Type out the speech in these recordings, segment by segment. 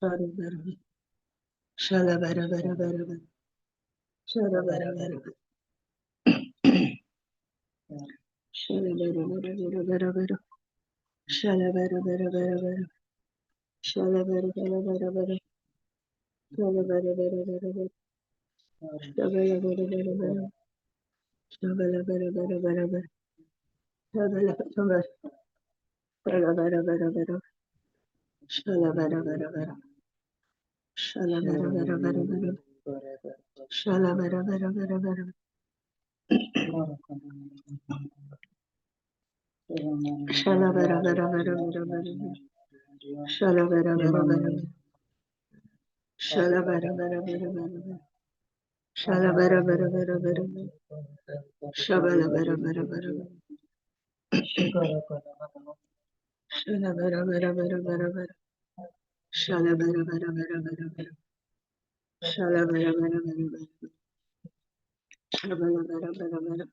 Shalabara, shalabara, bara, bara, bara, shalabara, bara, bara, shalabara, bara, bara, bara, bara, shalabara, bara, bara, bara, shalabara, bara, bara, bara, shalabara, bara, bara, bara, shabala, bara, bara, bara, shabala, bara, bara, bara, bara, shabala, shabala, shalabara, bara, bara, shalabara, bara, bara, shalabara, bara, bara, bara, shalabara, bara, bara, bara, shalabara, bara, bara, bara, bara, shalabara, bara, bara, bara, shalabara, bara, bara, bara, shalabara, bara, bara, bara, shabala, bara, bara, bara, shalabara, bara, bara, bara, bara, shalabara, bara, bara, bara, bara, shalabara, bara, bara, bara, shabala, bara, bara, bara,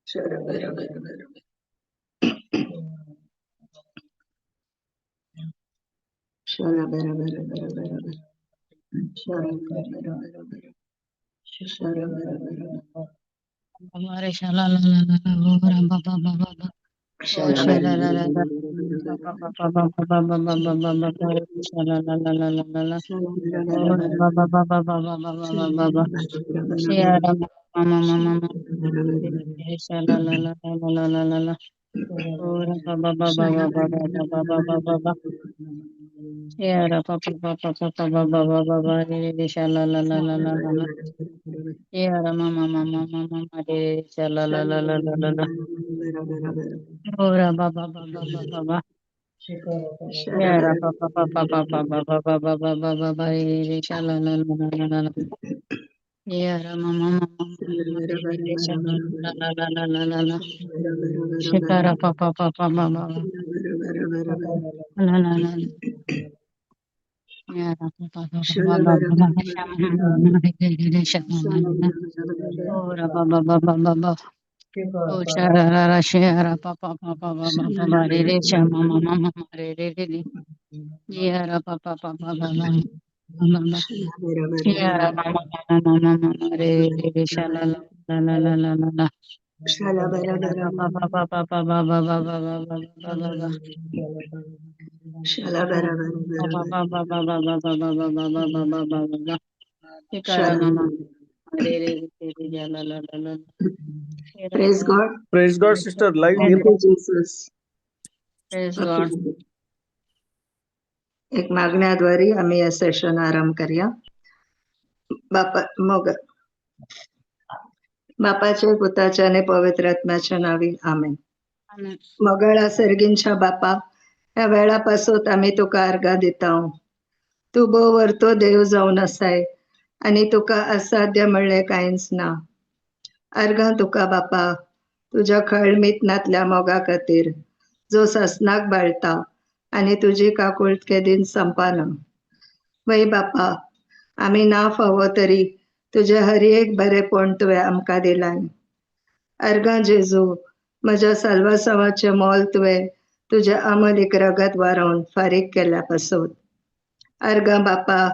shalabara, bara, bara, shalabara, bara, bara, bara, bara, shalabara, bara, bara, bara, shalabara, bara, bara, Hare shala la la la la ho ram ba ba ba ba ba. Oh shala la la la ba ba ba ba ba ba ba ba ba ba ba ba. Hare shala la la la la la la. Oh ram ba ba ba ba ba ba ba ba ba ba ba. Shya ram ma ma ma ma ma. Hare shala la la la la la la la. Oh ram ba ba ba ba ba ba ba ba ba ba ba ba. Shya ram pa pa pa pa pa pa ba ba ba ba ba. Hare shala la la la la la la. Shya ram ma ma ma ma ma ma. Hare shala la la la la la la. Ora ba ba ba ba ba ba ba. Yara ba ba ba ba ba ba ba ba ba ba ba ba ba ba. Re sha la la la la la la la. Yara ma ma ma ma ma ma ma. Re sha la la la la la la la la. Shikara pa pa pa pa ba ba ba. La la la la. Yara pa pa pa pa ba ba ba ba. Sha ma ma ma ma. Re sha ma ma ma. Ora ba ba ba ba ba ba. Oh sha la la la. Shara pa pa pa pa ba ba ba ba. Re sha ma ma ma ma ma. Re. Yara pa pa pa pa pa pa. Yara ma ma ma ma ma ma ma re re re sha la la la la la la la la. Yara pa pa pa pa pa pa pa pa pa pa pa pa pa pa pa. Pa pa pa pa pa pa pa pa pa pa pa pa pa pa pa pa pa. Shikara ma ma re re re re ja la la la la. Yara Praise ma God. Praise God, sister. Live praise Thank here. you, God, Jesus. praise God. एक मागण्याद्वारे आम्ही या session आरंभ करूया. बापा मग बापाच्या पुताच्या आणि पवित्र आत्म्याच्या नावी आमेन. Amen. मगळा सर्गींच्या बापा या वेळापासून आम्ही तुका अर्घा दिता. तू बो वरतो देव जाऊन असाय आणि तुका असाध्य म्हणले काहीच ना. अर्घा तुका बापा तुझ्या खळमीतनातल्या मोगा खातीर जो ससनाक बाळता आणि तुझी काकुळके दिन संपाना. वै बापा आम्ही ना फावो तरी तुझे हर एक बरेपण तुवें आमकां दिलाय. अर्घा जेजू म्हज्या साल्वासावाचे मोल तुवें तुझ्या अमलीक रगत वारोवन फारीक केल्या पासून. अर्घा बापा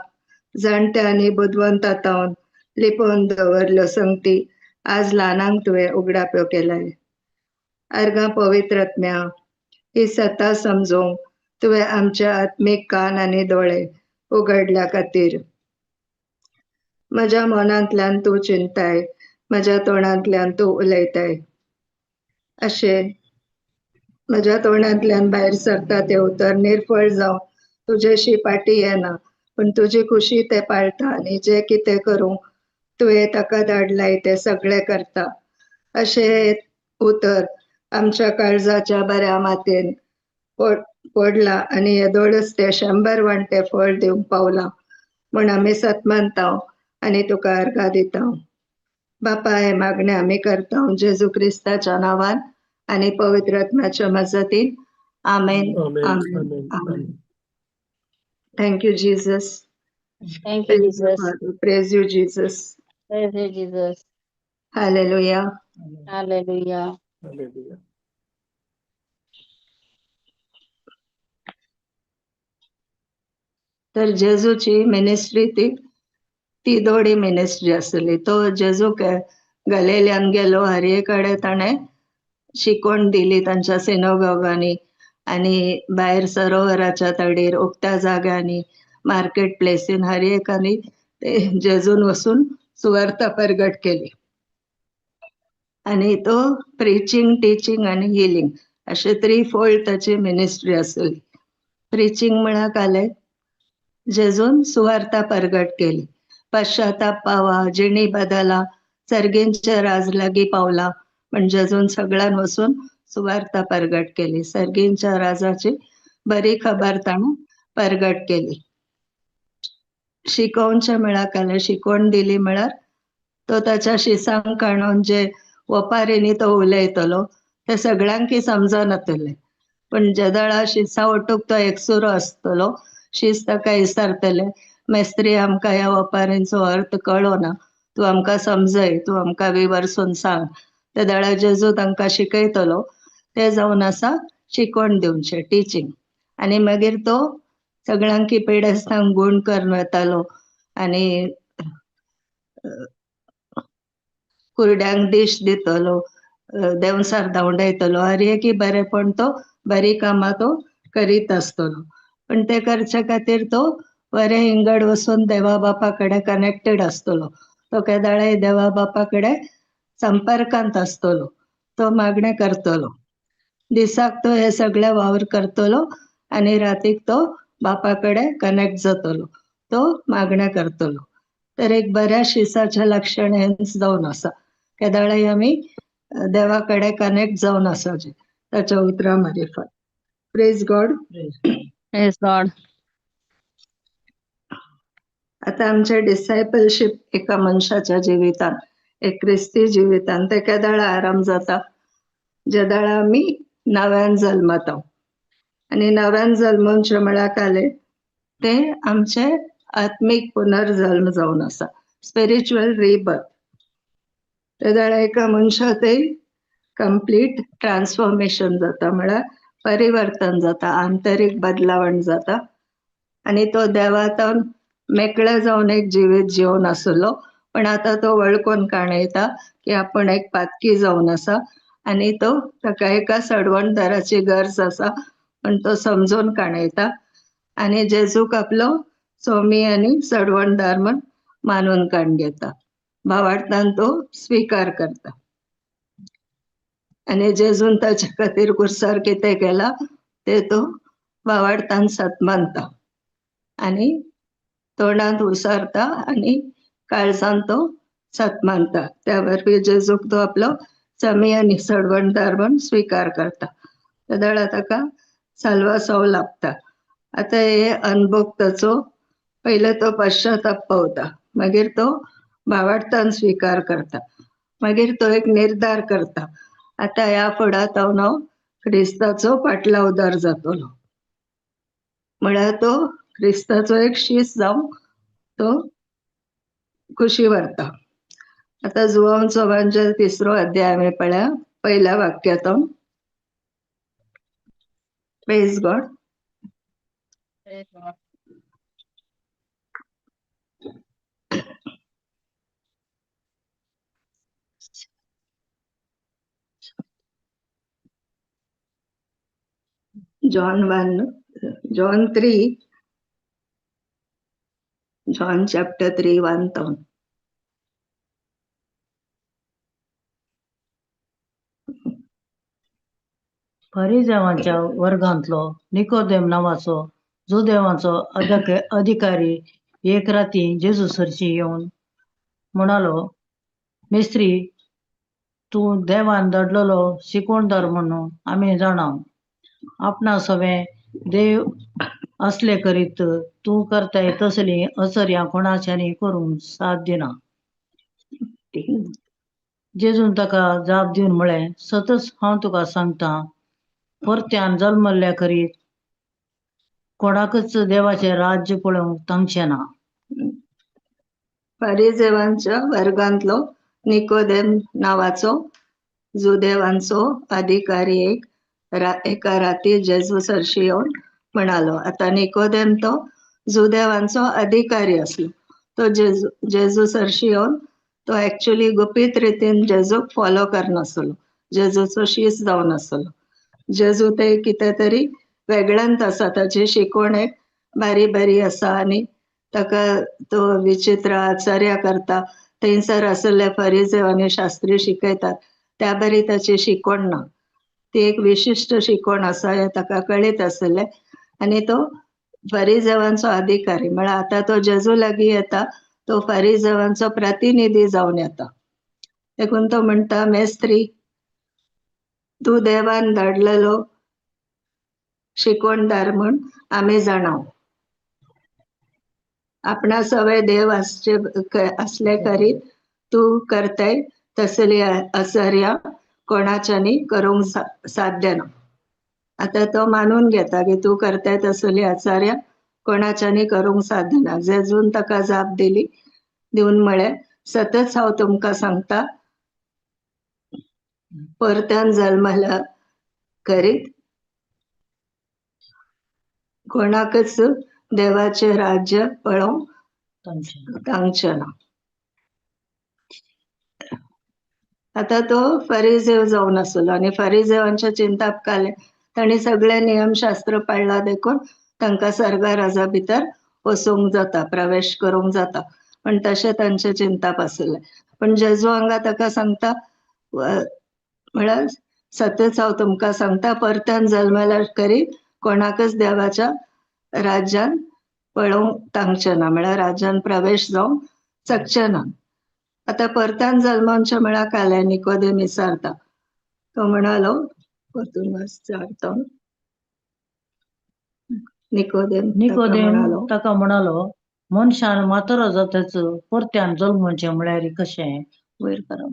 जाणट्या आनी बुदवंतांतावन लिपोवन दवरल्यो संगती आज ल्हानांक तुवें उगडाप्यो केलाय. अर्घा पवित्र आत्म्या ही सता समजूंक तुवें आमचे आत्मीक कान आनी दोळे उगडल्या खातीर. म्हज्या मनांतल्यान तूं चिंताय, म्हज्या तोंडांतल्यान तूं उलयताय. अशें म्हज्या तोंडांतल्यान भायर सरता ते उतर निर्फळ जावं तुजेशी पाटी येना, पूण तुजी खुशी ते पाळटा आनी जे कितें करूंक तुवें ताका धाडलाय ते सगळें करता. अशें उतर आमच्या काळजाच्या बऱ्या मातयेन पडला आनी येदोळच ते 100 वांटे फळ दिवंक पावला म्हूण आमी सतमनता आनी तुका अर्घा दिता. बापा हे मागणे आमी करता जेजू क्रिस्ताच्या नांवान आनी पवित्र आत्म्याच्या मजतीन. आमेन. Amen. Amen. Amen. Amen. Amen. Thank you, Jesus. Thank you, Praise you, Jesus. Father. Praise you, Jesus. Praise you, Jesus. Hallelujah. Hallelujah. Hallelujah. तर जेजूची मिनिस्ट्री ती दोडी मिनिस्ट्री आसली. तो जेजू गलिल्यान गेलो, हर कडेन ताणें शिकवण दिली तांच्या सिनोगॉगांनी आनी भायर सरोवराच्या तडीर, उक्त्या जाग्यांनी, मार्केट प्लेसीन हर एकानी ते जेजून वचून सुवार्थ परगट केली. आनी तो प्रिचींग, टिचींग आनी हिलींग अशे 3 फोल्ड ताची मिनिस्ट्री आसली. प्रिचींग म्हळ्यार काले जेजून सुवार्ता परगट केली. पश्चाताप पावा, जिणी बदला, सर्गींचे राज लागीं पावला म्हण जेजून सगळ्यान वचून सुवार्ता परगट केली. सर्गींच्या राजाची बरी खबर ताणें परगट केली. शिकोवचे म्हळ्यार काले शिकवण दिली म्हळ्यार तो ताच्या शिसांक काणून जे ओपारींनी तो उलयतलो ते सगळ्यांक समजनातले. पण जेदळा शिसा ओटूक तो एकसुरो आसतलो, शीस ताका विचारतले, मेस्त्री आमकां ह्या ओपारींचो अर्थ कळोना, तूं आमकां समजय, तूं आमकां विवरसून सांग. ते दळा जेजू तांकां शिकयतलो. ते जावन आसा शिकवण दिवचे, टिचींग. आनी मागीर तो सगळ्यांक पिडेस्तांक गूण करून वतालो आनी कुरड्यांक दिश्ट दितलो, देंवसार धांवडयतलो, हर एकी बरेपण तो बरी कामां तो करीत आसतलो. पण ते करचे खातीर तो बरे इंगड वचून देवा बापा कडेन कनेक्टेड आसतलो. तो केदाळाय देवा बापा कडेन संपर्कांत आसतलो. तो मागणें करतलो. दिसाक तो हे सगळे वावर करतलो आनी रातीक तो बापा कडेन कनेक्ट जातलो. तो मागणें करतलो. तर एक बऱ्या शिसाचें लक्षण हेंच जावन आसा. केदाळाय आमी देवा कडेन कनेक्ट जावन आसाचे ताच्या उतरां मार्फत. Praise God. Praise God. आता आमचे डिसायपलशीप एका मनशाच्या जिवितान, एक क्रिस्ती जिवितान ते केदाळा आराम जाता जेदाळा आमी नव्यान जल्मता. आनी नव्यान जल्मोवचे म्हळ्यार काले ते आमचे आत्मीक पुनर्जल्म जावन आसा, स्पिरिच्युअल रिबर्थ. तेदाळा एका मनशाचें कंप्लीट ट्रान्सफॉर्मेशन जाता, म्हळ्यार परिवर्तन जाता, आंतरीक बदलावण जाता. आनी तो देवातान मेकळे जावन एक जिवीत जिवन आसलो, पण आता तो वळखून काणयता की आपण एक पातकी जावन आसा आनी तो ताका एका सडवणदाराची गरज आसा, पण तो समजून काणयता आनी जेजूक आपलो सोमी आनी सडवणदार म्हण मानून काण घेता. भावार्थान तो स्वीकार करता. आनी जेजून ताचे खातीर कुर्सार कितें केला ते तो भावार्थान सतमानता आनी तोंडांत उसारता आनी काळजान तो सतमानता. त्या वरवीं जेजूक तो आपलो समी आनी सडवणदार म्हण स्वीकार करता. तेदळा ताका साल्वासव लाभता. आता हे अनुभव ताचो पयले तो पश्चाताप पावता, मागीर तो भावार्थान स्वीकार करता, मागीर तो एक निर्धार करता, आता ह्या फुडांत हांव क्रिस्ताचो पाटलावदार जातलो. म्हळ्यार तो क्रिस्ताचो एक शीस जावन तो खुशी व्हरता. आता जुवांचो एवांजेल 3रो अध्याय आमी पळया, पहिल्या वाक्यातून. Praise God. Praise God. John 1, John 3, John chapter 3, 1 down. फरिसायांच्या वर्गांतलो निकोदेम नावाचो जुदेवांचो अधिकारी एक राती जेजू सरशी येवन म्हणालो, मेस्त्री, तूं देवान धाडलेलो शिकवणदार म्हणून आमी जाणाव. आपणा सगळे देव असले करीत तूं करताय तसली अचर्या कोणाच्यानी करूंक साथ दिना. जेजून ताका जाप दिवन म्हळें, सतच हांव तुका सांगता, परत्यान जल्मल्ल्या करीत कोणाकच देवाचे राज्य पळोवंक तांगचें ना. फरिसेवांच्या वर्गांतलो निकोदेम नावाचो जुदेवांचो अधिकारी एका राती जेजू सरशी येवन म्हणालो. आता निकोदेम तो जुदेवांचो अधिकारी असलो. तो जेजू सरशी येवन तो ऍक्च्युली गुपीत रितीन जेजूक फॉलो करनासलो, जेजूचो शीस जावन आसलो. जेजू ते कितें तरी वेगळ्यांत आसा, ताची शिकवण एक बारी बरी आसा आनी ताका तो विचित्र आचार्य करता, थंयसर आसले फरिसेव आनी शास्त्री शिकयतात त्या बरी ताची शिकवण ना. ती एक विशिश्ट शिकवण आसा हे ताका कळीत आसले आनी तो फरिसेवांचो अधिकारी म्हळ्यार आता तो जेजू लागीं येता, तो फरिसेवांचो प्रतिनिधी जावन येता. देखून तो म्हणटा, मेस्त्री, तू देवान धाडलेलो शिकवणदार म्हूण आमी जाणाव. आपणा सवय देव असले करीत तू करताय तसली आचार्या कोणाच्यानी करूंक साध्य ना. आता तो मानून घेता की तू करताय तसली आचार्या कोणाच्यानी करूंक साध्य ना. जेजून ताका जाप दिवन म्हळे, सतत हांव तुमकां सांगता, परत्यान जल्मल्या करीत कोणाकच देवाचे राज्य पळोवंक तांगचें ना. आता तो फरिसेव जावन आसलो आनी फरिसेवांच्या चिंताप काले तांणी सगळे नियमशास्त्र पाळला, देखून तांकां स्वर्गा राजा भितर वचूंक जाता, प्रवेश करूंक जाता. पण तशें तांचे चिंताप आसले. पण जेजू हांगा ताका सांगता, म्हळ्यार सतत हांव तुमकां सांगता, परत्यान जल्मल्या करीत कोणाकच देवाच्या राज्यान पळोवंक तांगचें ना, म्हळ्यार राज्यान प्रवेश जावंक शकचें ना. आता परत्यान जल्मचे म्हळ्यार काले निकोदेम विचारता. तो म्हणालो, परतून विचारता, निकोदेम ताका म्हणालो, मनशान मातरो जाताच परत्यान जल्मचे म्हळ्यार कशें? वयर करा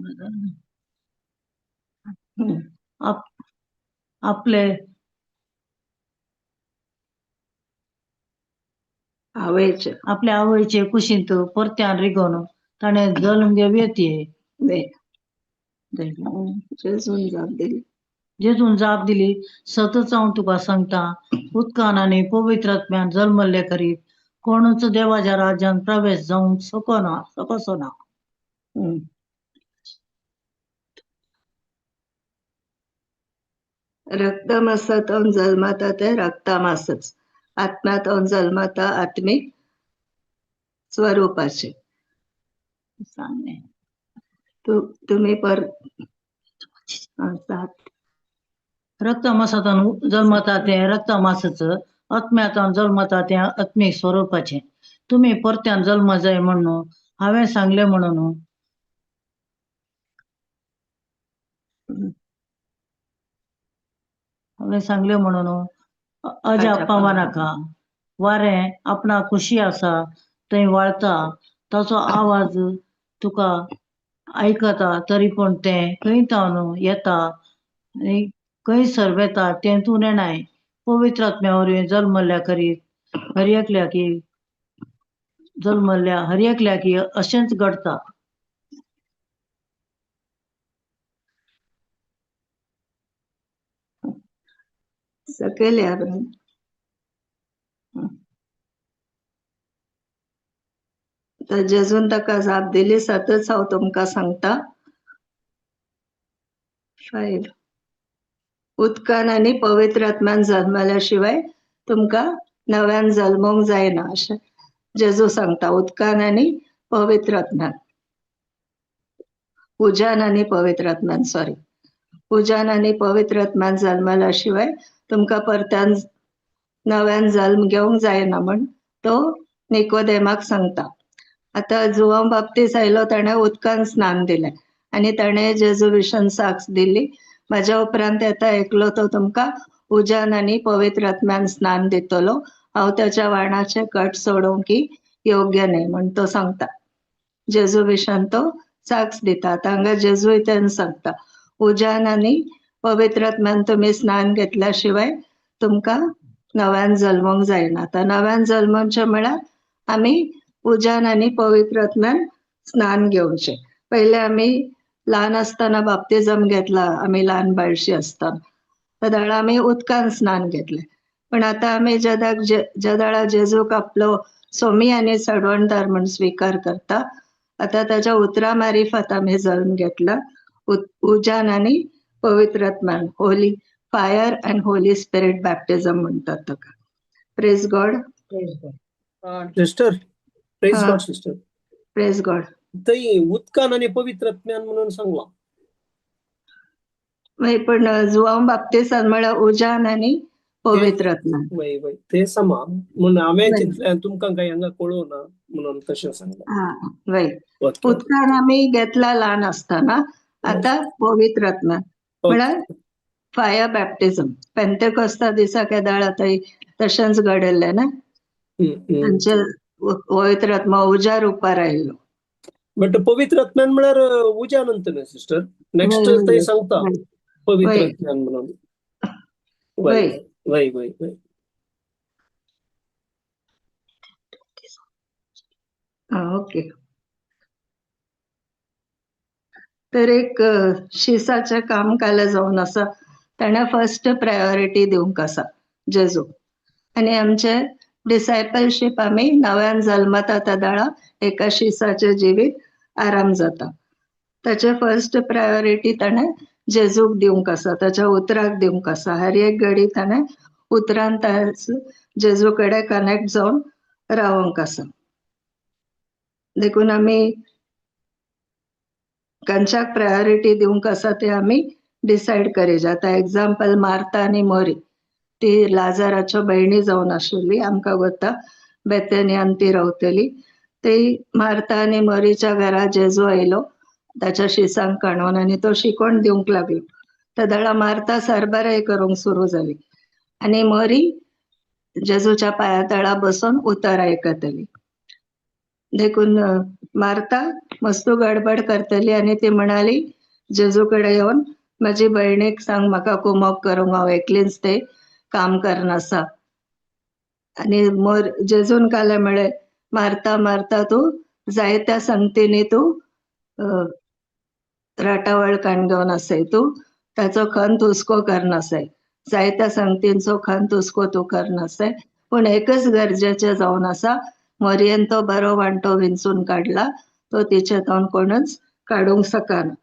आपले आपल्या आवयचे कुशींत परत्यान रिगोन ताणें जल्म घेवये. जेजून जाप दिली, सतत हांव तुका सांगता, उदकान आनी पवित्र आत्म्यान जल्मले करीत कोणूच देवाच्या राज्यान प्रवेश जावंक शकचो ना. रक्तमांसांतून जल्मता ते रक्तमांसच, आत्म्यातून जल्मता आत्मीक स्वरूपाचे. तुम्ही रक्तमांसातून जल्मता ते रक्तमांसच, आत्म्यातून जल्मता ते आत्मीक स्वरूपाचे. तुम्ही परत्यान जल्म जाय म्हणून हांवें सांगले म्हणून अजाप पावा नाका. वारें आपणा खुशी आसा थंय वळता, ताचो आवाज तुका आयकता, तरी पण तें खंय तावन येता खंयसर वेता तें तूं नेणाय. पवित्र आत्म्या वरवीं जल्मल्या करीत हरयेकल्या की अशेंच घडता. सकयल या. तर जेजून ताका जाप दिली, सतत हांव तुमकां सांगता, 5 उदकान आनी पवित्र आत्म्यान जल्मल्या शिवाय तुमकां नव्यान जल्मोंक जायना अशें जेजू सांगता. उदकान आनी पवित्र आत्म्यान, उज्यान आनी पवित्र आत्म्यान, उज्यान आनी पवित्र आत्म्यान जल्मल्या शिवाय तुमकां परत्यान नव्यान जल्म घेवंक जायना म्हण तो निकोदेमाक सांगता. आता जुआंव बाप्तीस आयलो, ताणें उदकान स्नान दिलें आनी ताणें जेजू विशयन साक्ष दिली, म्हाज्या उपरांत येता एकलो तो तुमकां उज्यान आनी पवित्र आत्म्यान स्नान दितलो, हांव ताच्या वाणाचे कट सोडूंक योग्य न्हय म्हण तो सांगता. जेजू विशयन तो साक्ष दिता. तांगा जेजूय तें सांगता, उज्यान आनी पवित्र आत्म्यान तुमी स्नान घेतल्या शिवाय तुमकां नव्यान जल्मोंक जायना. आता नव्यान जल्मचे म्हळ्यार आमी उज्यान आनी पवित्र आत्म्यान स्नान घेवचें. पयले आमी ल्हान आसतना बाप्तिजम घेतला, आमी ल्हान बाळशी आसतना, तेन्ना आमी उदकान स्नान घेतले. पण आता आम्ही जदाळा जेजूक आपलो सोमी आणि सडवणदार म्हणून स्वीकार करता. आता त्याच्या उतरा मारिफत आम्ही जळून घेतला. उजान आणि पवित्रात्मान, holy fire and holy spirit baptism म्हणतात ताका. Praise God. सिस्टर प्रेज हा. God sister. Praise God. थंय उदकान आणि पवित्रत्म्यान म्हणून सांगला. पण जुवांव बाप्तिसान म्हळ्यार उजान आणि पवित्रात्मान. वय वय ते समा म्हणून हांवें चिंतलें तुमकां काही हांगा कळोवना म्हणून तशें सांगला. हा वय ओके उदकान आम्ही घेतला ल्हान असताना. आता पवित्रात्मा म्हळ्यार फायर बॅप्टिझम. पेंतेकोस्ता दिसा केदाळ थंय तशेंच घडयल्लें ना. तांचे पवित्रात्मा उज्या रुपार आयिल्लो. बट पवित्रत्म्यान म्हळ्यार उज्या नंतर न्ही सिस्टर. नेक्स्ट थंय सांगता पवित्रत्म्यान म्हणून. वय वय वय वय. ओके. तर एक शिसाचें काम केलें जावन आसा. ताणें फर्स्ट प्रायोरिटी दिवंक आसा जेजूक. आनी आमचे डिसायपलशीप आमी नव्यान जल्मता तेदाळा एका शिसाचें जिवीत आराम जाता. ताचे फर्स्ट प्रायोरिटी ताणें जेजूक दिवंक आसा, ताच्या उतराक दिवंक आसा. हर एक घडी ताणें उतरान जेजू कडेन कनेक्ट जावन रावंक आसा. देखून आमी खंयच्याक प्रायोरिटी दिवंक आसा ते आमी डिसायड करीत. आतां एग्जाम्पल मार्था आनी मोरी, ती लाजाराच्यो भयणी जावन आशिल्ली. आमकां वता बेथेनियान ती रावतली. ती मार्था आनी मोरीच्या घरा जेजू आयलो ताच्या शिसांक काडून आनी तो शिकोण दिवंक लागलो. तेदाळा मार्था सरबराय करूंक सुरू जाली आनी मोरी जेजूच्या पांया तळा बसून उतर आयकतली. देखून मार्था मस्तू गडबड करतली आनी ती म्हणाली जेजू कडेन येवन, म्हाजी भयणीक सांग म्हाका कुमोग करूंक, हांव एकलींच ते काम करनासा. आनी जेजून काले म्हळे, मार्था मार्था तूं जायत्या संगतींनी तूं राटावळ काण घेवन आसय, तूं ताचो खंत हुस्को करनासय. जायत्या संगतींचो खंत हुस्को तूं करनासय, पूण एकच गरजेचें जावन आसा. मोरयेन तो बरो वांटो विंचून काडला, तो तिचे तोंड कोणूच काडूंक शकना.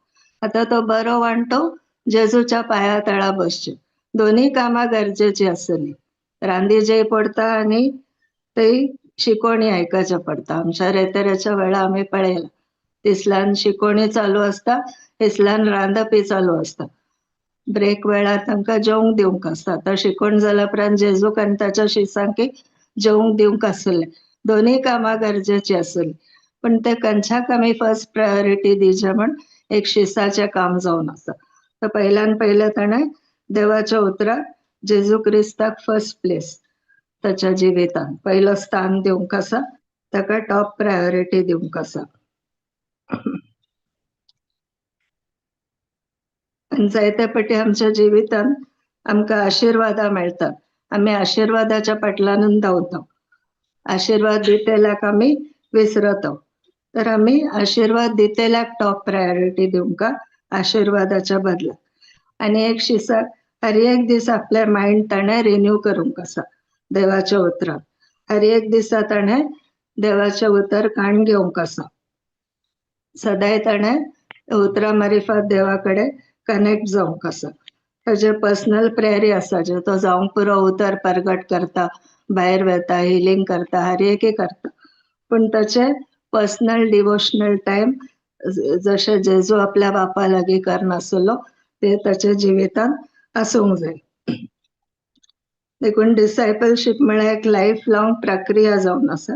आतां तो बरो वांटो जेजूच्या पांया तळा बसचें. दोनी कामां गरजेचीं आसतलीं. रांदिजेय पडटा आनी थंय शिकोणी आयकचे पडटा. आमच्या रेतेरेच्या वेळा आमी पळयलां, दिसल्यान शिकोणी चालू आसता, दिसल्यान रांदपी चालू आसता. ब्रेक वेळार तांकां जेवंक दिवंक आसता. तो शिकोण जाल्या उपरांत जेजूक आनी ताच्या शिसांक जेवंक दिवंक आसतलें. दोनी कामां गरजेचीं आसतलीं. पण ते खंयच्याक आमी फर्स्ट प्रायोरिटी दिवचें म्हण एक शिसाचें काम जावन आसा. तर पयल्यान पयलें ताणें देवाच्या उतराक जेजू क्रिस्ताक फर्स्ट प्लेस ताच्या जिवितान पयलो स्थान दिवंक आसा. ताका टॉप प्रायोरिटी दिवंक आसा. आनी जायते फावटी आमच्या जिवितान आमकां आशिर्वादां मेळटात. आमी आशिर्वादाच्या फाटल्यानूच धांवता. आशिर्वाद दितेल्याक आमी विसरता. तर आमी आशिर्वाद दितेल्याक टॉप प्रायोरिटी दिवंक आशिर्वादाच्या बदला. आनी एक शिसाक हर एक दीस आपले मायंड ताणें रिन्यू करूंक आसा देवाच्या उतराक. हर एक दिसा ताणें देवाचें उतर काण घेवंक आसा. सदांय ताणें उतरा मारिफत देवा कडेन कनेक्ट जावंक आसा. ताजे पर्सनल प्रेयरी आसा, जे तो जावंक पुरो उतर प्रगट करता, भायर वेता, हिलींग करता, हर एक करता. पूण ताचे पर्सनल डिवोशनल टायम जशें जेजू आपल्या बापा लागीं करनासलो ते ताच्या जिवितान आसूंक जाय. देखून डिसायपलशीप म्हळ्यार एक लायफ लॉंग प्रक्रिया जावन आसा.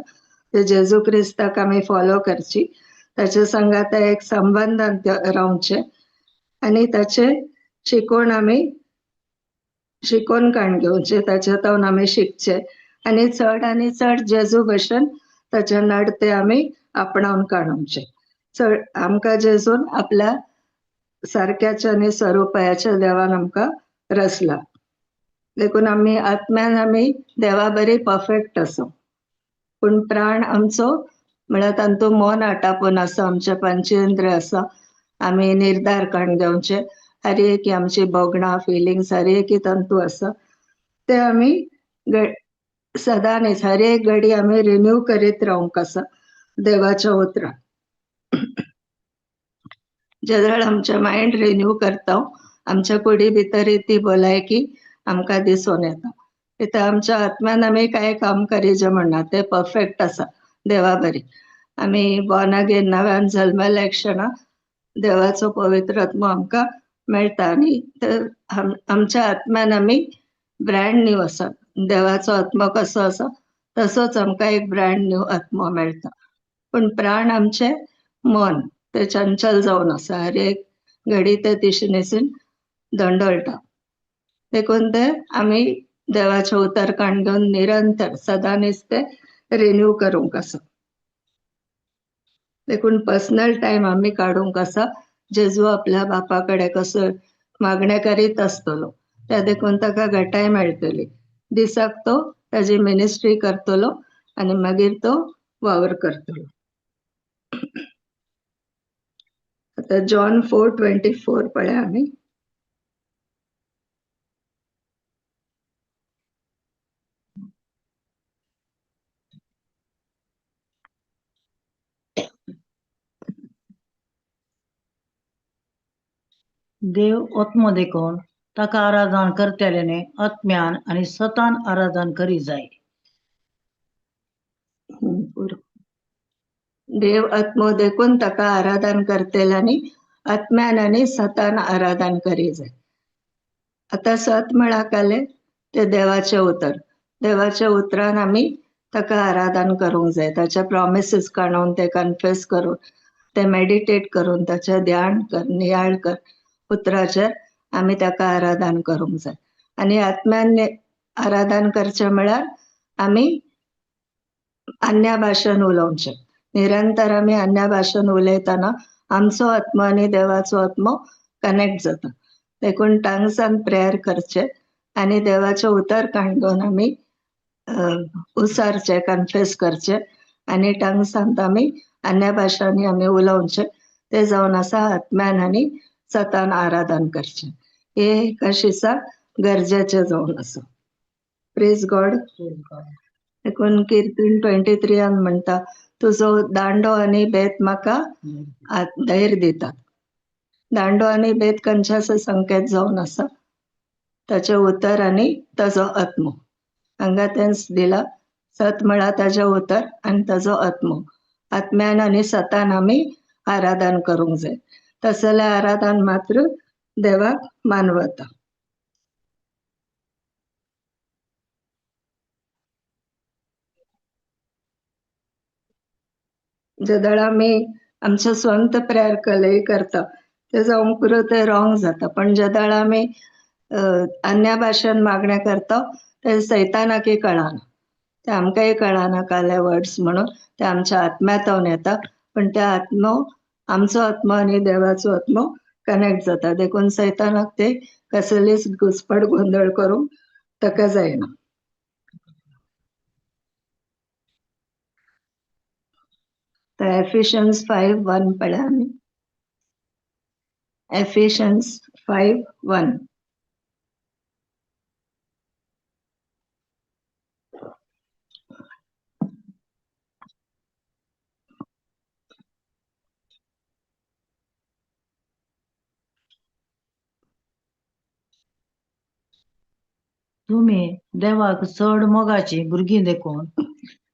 ते जेजू क्रिस्ताक आमी फॉलो करची, ताचे संगात एक संबंदांत रावचें आनी ताचे शिकोण आमी शिकोन काण घेवचें. ताचे तावन आमी शिकचें आनी चड जेजू भशेन ताचे नडते आमी आपणावन काडूंचे. चड आमकां जेजून आपल्या सारक्याच्या आनी स्वरुपाच्या देवान आमकां रचला. देखून आमी आत्म्यान आमी देवा बरी परफेक्ट आसूं, पूण प्राण आमचो म्हळ्यार तांतूं मन आटापून आसा, आमचे पंचेंद्र आसा. आमी निर्धार काण घेवचे. हर एक आमची भोगणां फिलिंग्स हर एक तंतू आसा ते आमी सदांच हर एक घडी आम्ही रिन्यू करीत रावूं कसं देवाच्या उतरां जर आमच्या माइंड रिन्यू करता आमच्या कुडी भितर ती भलायकी आमकां दिसून येता तिथं आमच्या आत्म्यान आमी काय काम करीचे म्हणना ते परफेक्ट आसा देवा बरी आमी बॉर्न अगेन नव्यान जल्मल्या क्षणा देवाचो पवित्र आत्मो आमकां मेळटा आनी आमच्या आत्म्यान आमी ब्रँड न्यू आसा देवाचो आत्मो कसो आसा तसोच आमकां एक ब्रँड न्यू आत्मो मेळटा पण प्राण आमचे मन ते चंचल जावन आसा हर एक घडी ते दिशेनेसून दंडळटा देखून ते आमी देवाचे उतरकांड घेवन निरंतर सदांच ते रिन्यू करूंक आसा देखून पर्सनल टाइम आमी काडूंक आसा जेजू आपल्या बापा कडेन कसो मागणे करीत आसतलो त्या देखून ताका घटाय मेळटली दिसाक तो ताजी मिनिस्ट्री करतलो आनी मागीर तो वावर करतलो आता जॉन 4:24 पळया आमी देव आत्मो देखून ताका आराधन करतल्याने आत्म्यान आणि सतान आराधन करी जाय पुरो देव आत्मो देखून ताका आराधन करतेल्यांनी आत्म्यान आनी सतान आराधन करी जाय आता सत म्हळाकाले ते देवाचे उतर देवाच्या उतरान आमी ताका आराधन करूंक जाय ताचे प्रॉमिसेस काडून ते कन्फेस करून ते मेडिटेट करून ताचे ध्यान कर नियाळ कर उतराचेर आमी ताका आराधन करूंक जाय आनी आत्म्यान आराधन करचे म्हळ्यार आमी अन्य भाशेन उलोवचें निरंतर आमी अन्य भाशेन उलयतना आमचो आत्मो आनी देवाचो आत्मो कनेक्ट जाता देखून टंग्सान प्रेयर करचे आनी देवाचे उतरकांड घेवन आमी उसारचे कन्फेस करचे आनी टंग्सांत आमी अन्य भाशांनी आमी उलोवचे ते जावन आसा आत्म्यान आनी सतान आराधन करचे हे कशिसा गरजेचे जावन आसा प्रेज गॉड देखून कीर्तन 23 म्हणटा तुजो दांडो आनी बेत म्हाका धैर्य दितात दांडो आनी बेत खंयच्याचो संकेत जावन आसा ताचे उतर आनी ताजो आत्मो हांगा तेंच दिला सत म्हळ्यार ताजे उतर आनी ताजो आत्मो आत्म्यान आनी सतान आमी आराधन करूंक जाय तसले आराधन मात्र देवाक मानवता जर आमी आमचे स्वंत प्रेयर कलई करता ते जावं पुरो ते रॉंग जाता पण जर आमी अन्य भाशेन मागण्या करता ते सैतानाकय कळना ते आमकांय कळना काले वर्ड्स म्हणून ते आमच्या आत्म्यांतून येता पण ते आत्मो आमचो आत्मो आनी देवाचो आत्मो कनेक्ट जाता देखून सैतानाक ते कसलीच घुसपड गोंधळ करूंक ताका जायना तर एफिशियन्स 5:1 पळया आमी एफिशियन्स 5:1 तुम्ही देवाक चड मोगाची भुरगीं देखून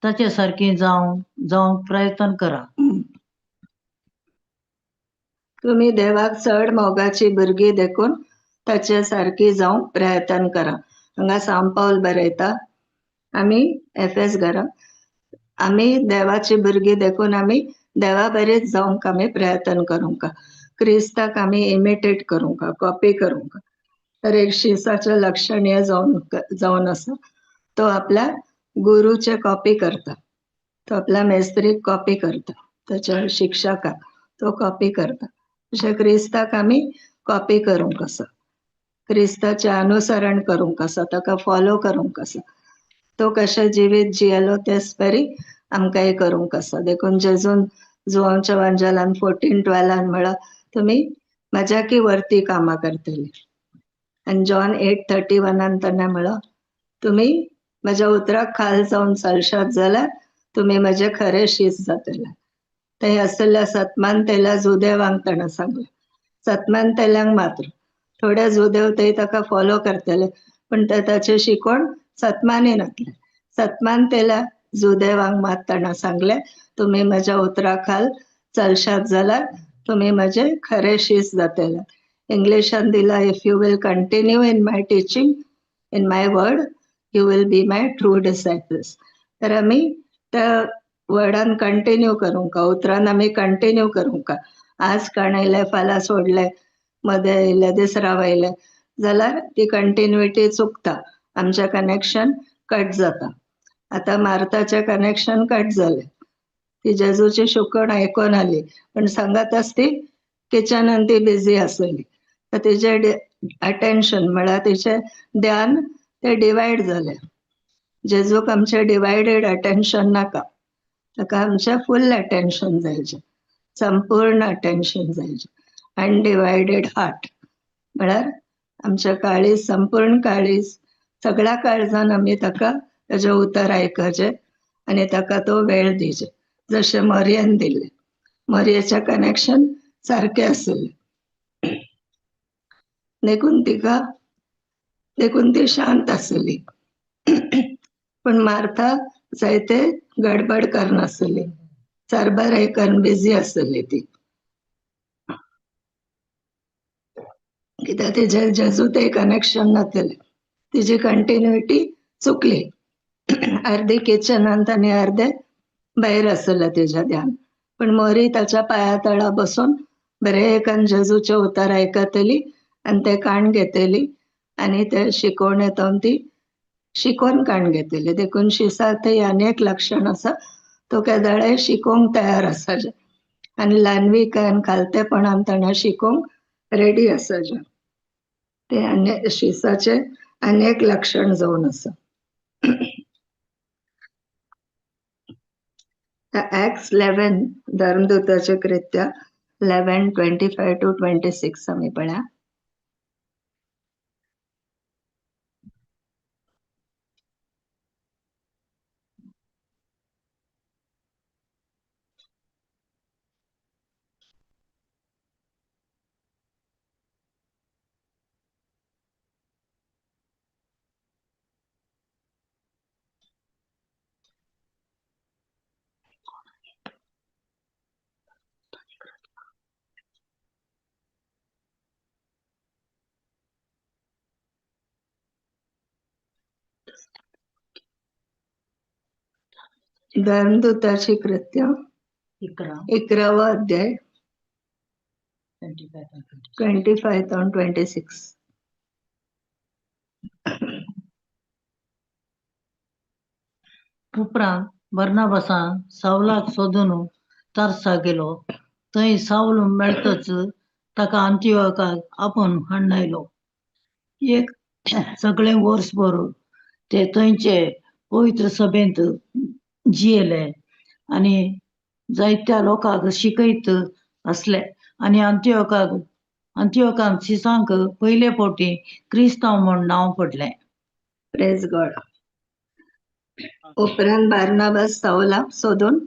ताचे सारखी जावंक प्रयत्न करा तुम्ही देवाक चड मोगाची भुरगीं देखून ताचे सारखी जावंक प्रयत्न करा हांगा सांत पाऊल बरयता आमी एफेस घरा आमी देवाची भुरगीं देखून आमी देवा बरेच जावंक आमी प्रयत्न करूंक क्रिस्ताक आमी इमिटेट करूंक कॉपी करूंक तर एक शिसाचे लक्षण हे जावन आसा तो आपल्या गुरुचे कॉपी करता तो आपल्या मेस्त्रीक कॉपी करता त्याच्या शिक्षकाक तो कॉपी करता तशें क्रिस्ताक आमी कॉपी करूंक आसा क्रिस्ताचे अनुसरण करूंक आसा ताका फॉलो करूंक आसा तो कशें जिवीत जियेलो तेच परी आमकांय करूंक आसा देखून जेजून जुवांच्या वांजलान 14:12 म्हळ्यार तुमी म्हाज्याकी वर्ती कामां करतली आनी जॉन 8:31 ताणें म्हळ्यार तुमी म्हज्या उतराक खाल जावन चलशात जाल्यार तुमी म्हजे खरे शीस जातले. थंय आसलेल्या सतमान तेल्या जुदेवांक ताणें सांगलें. सतमान तेल्यांक मात्र थोडे जुदेव थंय ताका फॉलो करतले, पण ते ताचे शिकोण सतमानीनातले. सतमान तेल्या जुदेवांक मात ताणें सांगलें, तुमी म्हज्या उतरा खाल चलशात जाल्यार तुमी म्हजे खरे शीस जातले. इंग्लिशान दिला, if you will continue in my teaching, in my word, you will be my true disciples. तर आमी त्या वर्डान कंटिन्यू करूंक, उतरान आमी कंटिन्यू करूंक. आज काणयले, फाल्यां सोडले, मदें येयले, दीस रावयले जाल्यार ती कंटिन्युटी चुकता, आमचें कनेक्शन कट जाता. आतां मार्थाचें कनेक्शन कट जालें. ती जेजूची शिकवण आयकोन आली, पण सांगात आस ती किचनान ती बिझी आसली. तर तिचे अटेन्शन म्हळ्यार तिचें ध्यान ते डिवायड जालें. जेजूक आमचें डिवायडेड अटेन्शन नाका, ताका आमचें फुल अटेन्शन जायचें, संपूर्ण अटेन्शन जायचें. अनडिवायडेड हार्ट म्हळ्यार आमचें काळीज, संपूर्ण काळीज, सगळ्या काळजान आमी ताका ताजें उतर आयकचें आनी ताका तो वेळ दिवचें, जशें मरियन दिलें. मरियेचें कनेक्शन सारकें आसलें, देखून ती शांत आसली. पण मार्था जायते गडबड करनासली, सरभर हेकन बिझी आसली ती. कित्याक तिचें जेजू थंय कनेक्शन नासलें, तिची कंटिन्युटी चुकली. अर्दी किचनांत आनी अर्दे भायर आसलें तिचें ध्यान. पण मोरी ताच्या पांया तळा बसून बरें जेजूचे उतर आयकतली आनी ते काण घेतली आनी ते शिकवणेंतून ती शिकोवन काण घेतली. देखून शिसाक थंय आनी एक लक्षण आसा, तो केदाळे शिकोवंक तयार आसचें आनी ल्हानविकायेन खालतेपणान ताणें शिकोवंक रेडी आसचें. ते आनी शिसाचें आनी एक लक्षण जावन आसा. Acts 11 धर्मदूताचे कृत्य 11:25 to 26 आमी पळया. धर्मदूताची कृत्य 11वा अध्याय 25 to 26. उपरांत बर्नाबासान सावलाक सोदून तार्सा गेलो. थंय सावल मेळटच ताका अंतियोकाक आपोवन हाडून एक सगळें वर्सभर ते थंयचे पवित्र सभेंत जियेले आनी जायत्या लोकांक शिकयत आसले. आनी अंतियोकान शिसांक पयले फावटी क्रिस्तांव म्हूण नांव पडलें. Praise God. उपरांत बार्नाबास सावलाक सोदून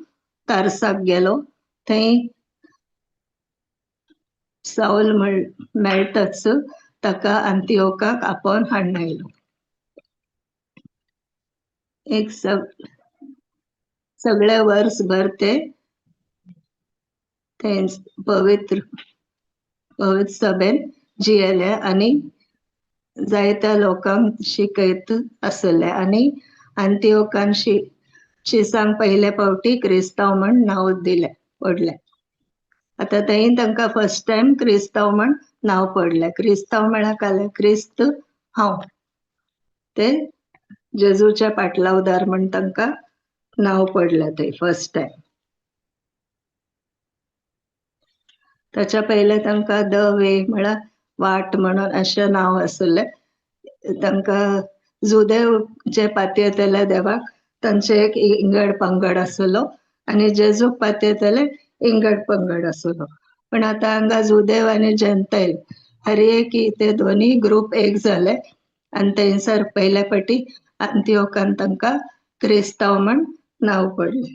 तार्साक गेलो. थंय सावल मेळटच ताका अंतियोकाक आपोवन हाडून आयलो. एक सगळे वर्सभर ते थंय पवित्र सभेन जियेले आनी जायत्या लोकांक शिकयत आसले आनी अंतियोकान शिसांक पयले फावटी क्रिस्तांव म्हूण नांव पडलें. आतां थंय तांकां फर्स्ट टायम क्रिस्तांव म्हूण नांव पडलें. क्रिस्तांव म्हळ्यार काय, क्रिस्त हांव. ते जेजूचे पाटलावदार म्हूण तांकां नांव पडलें थंय फर्स्ट टायम. ताच्या पयले तांकां द वे म्हळ्यार वाट म्हणून अशें नांव आसलें. तांकां जुदेव जे पातयेतले देवाक तांचे एक इंगड पंगड आसलो आनी जेजूक पातयेतले इंगड पंगड आसलो. पण आतां हांगा जुदेव आनी जेंतायल हर एक ते दोनी ग्रूप एक जाले आनी थंयसर पयले फावटी अंत्योकान तांकां क्रिस्तांव म्हण नांव पडलें.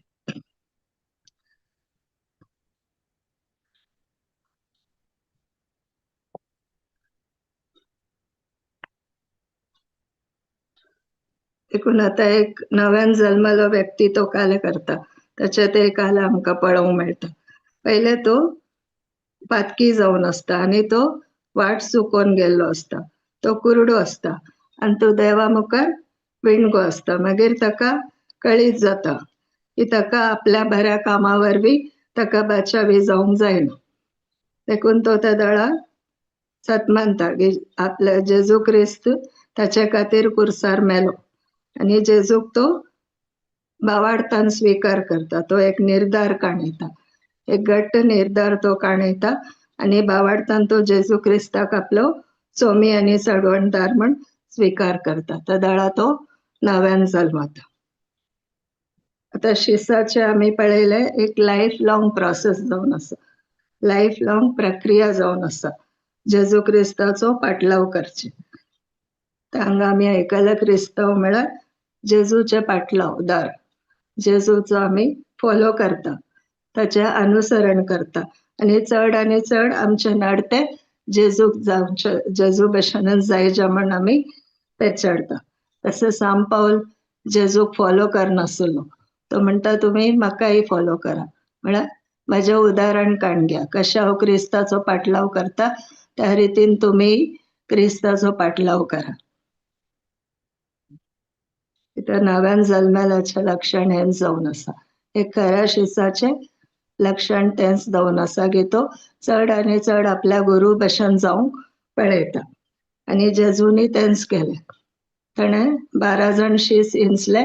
देखून आता एक नव्यान जल्मलो व्यक्ती तो काल करता त्याचे ते काल आमकां पळोवंक मेळटा. पहिले तो पातकी जावन आसता आनी तो वाट चुकोवन गेल्लो आसता, तो कुरडो आसता आनी तो देवा मुखार विणगो आसता. मागीर ताका कळीत जाता की ताका आपल्या बऱ्या कामा वरवीं ताका बाचावी जावंक जायना. देखून तो त्या दळा सतमानता की आपले जेजू क्रिस्त ताचे खातीर कुर्सार मेलो आनी जेजूक तो बावार्थान स्वीकार करता. तो एक निर्धार काणयता, एक घट्ट निर्धार तो काणयता आनी बावार्थान तो जेजू क्रिस्ताक आपलो सोमी आनी सडवणदार म्हण स्वीकार करता. त्या दळा तो नव्यान जल्मता. आता शिसाचे आमी पळयले एक लायफ लॉंग प्रोसेस जावन आसा, लायफ लॉंग प्रक्रिया जावन आसा जेजू क्रिस्ताचो पाटलाव करचे. हांगा आमी आयकला क्रिस्तांव म्हळ्यार जेजूचे पाटलावदार, जेजूचो आमी फॉलो करता, ताचे अनुसरण करता आनी चड आमचे नाडते जेजूक जावचे, जेजू भशेनच जायचे म्हण आमी पेचाडता. तशें सांत पावल जेजूक फॉलो करनासलो, तो म्हणटा तुमी म्हाकाय फॉलो करा, म्हळ्यार म्हजें उदाहरण काण घ्या, कशें हांव क्रिस्ताचो पाटलाव करता त्या रितीन तुमी क्रिस्ताचो पाटलाव करा. कित्याक नव्यान जल्मेल्याचें लक्षण हेंच जावन आसा. एक खऱ्या शिसाचें लक्षण तेंच जावन आसा की तो चड आनी चड आपल्या गुरू भशेन जावंक पळयता आनी जेजूनी तेंच केलें. ताणें 12 जाण शीस इंचले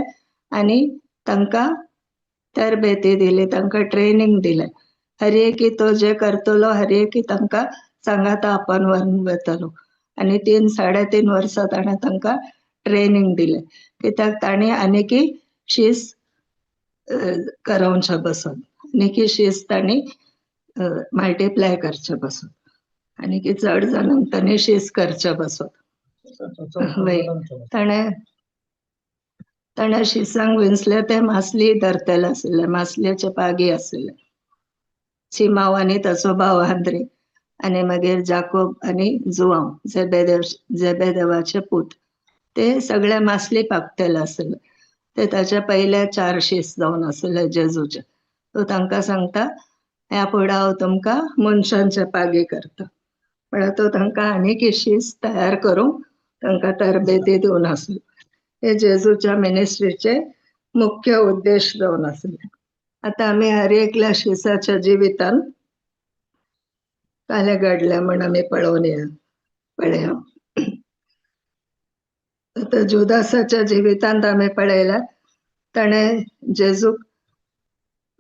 आनी तांकां तरबेती दिली, तांकां ट्रेनिंग दिलें. हर एकी तो जे करतलो हर एकी तांकां सांगाता आपण व्हरून वतलो आनी 3-3.5 वर्सां ताणें तांकां ट्रेनिंग दिलें. कित्याक तांणी आनीकी शीस करवचे बसून, आनीकी शीस तांणी मल्टिप्लाय करचे बसून, आनीकी चड जाणांक तांणी शीस करचे बसून. ताणें शिसांक विंचले ते मासली धरतले आशिल्ले, मासलेचे पागी आशिल्ले. शिमाव आनी ताचो भाव आंद्रे आनी मागीर जाकोब आनी जुआंव जेबेदेवाचे पूत, ते सगळे मासली पागतले आशिल्ले. ते ताचे पयले 4 शीस जावन आशिल्ले जेजूचे. तो तांकां सांगता ह्या फुडें हांव तुमकां मनशांचे पागी करता, म्हळ्यार तो तांकां आनीकी शीस तयार करूंक तांकां तरबेती दिवन आसलो. हे जेजूच्या मिनिस्ट्रीचे मुख्य उद्देश जावन आसले. आता आमी हर एकल्या शिसाच्या जिवितान काले घडले म्हण आमी पळया. आता जुदासाच्या जिवितांत आमी पळयल्यार ताणें जेजूक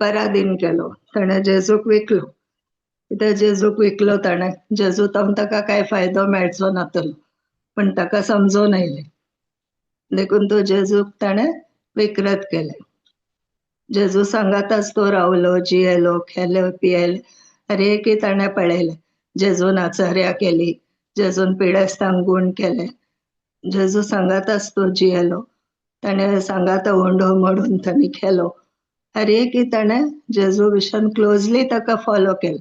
पराधीन केलो, ताणें जेजूक विकलो. कित्याक जेजूक विकलो ताणें, जेजूतान ताका कांय फायदो मेळचो नातलो पण ताका समजून आयलें. देखून तो जेजूक ताणें विकृत केलें. जेजू सांगाताच तो रावलो, जियेलो, खेलो, पियेले, हर एकी ताणें पळयलें. जेजून आचर्या केली, जेजून पिडेस्तांक गूण केले, जेजू सांगाताच तो जियेलो, ताणें सांगाता हुंडो मोडून ताणें खेलो, हर एकी ताणें जेजू भशेन क्लोजली ताका फॉलो केलें.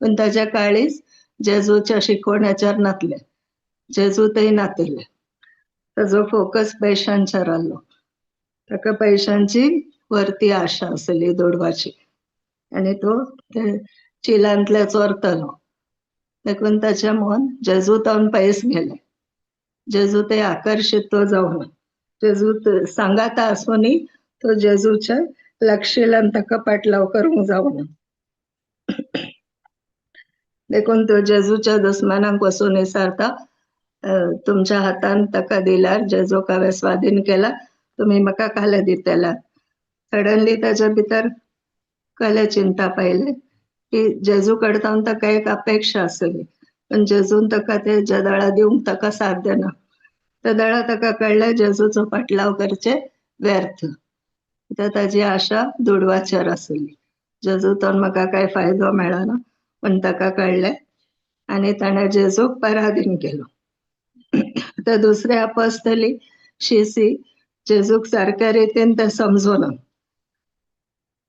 पूण ताचे काळीज जेजूच्या शिकवण्याचेर नातले, जेजूतय नातिल्ले. ताजो फोकस पयशांचेर आसलो, ताका पयशांची वर्ती आशा आसली दुडवाची आनी तो ते चिलांतले चोरतलो. देखून ताचें मन जेजूतान पयस गेलें. जेजू ते आकर्शीत तो जावना. जेजू सांगाता आसुनी तो जेजूचे लक्षिलान ताका पाटलाव करूंक जावना. देखून तो जेजूच्या दुस्मानांक वचून विचारता, तुमच्या हातान ताका दिल्यार जेजूक हांवें स्वाधीन केला, तुमी म्हाका काले दितले. सडनली ताच्या भितर कले चिंता पायले की जेजू कडच्यान ताका एक अपेक्षा आसली, पण जेजून ताका ते जदळा दिवंक ताका साध्य ना. त्या दळा ताका कळ्ळें जेजूचो पाटलाव करचे व्यर्थ, कित्याक ताची आशा दुडवाचेर आसली. जेजूतान म्हाका कांय फायदो मेळना पण ताका कळ्ळें आनी ताणें जेजूक पराधीन केलो. तर दुसरे अपोस्तली शिसी जेजूक सारक्या रितीन ते समजून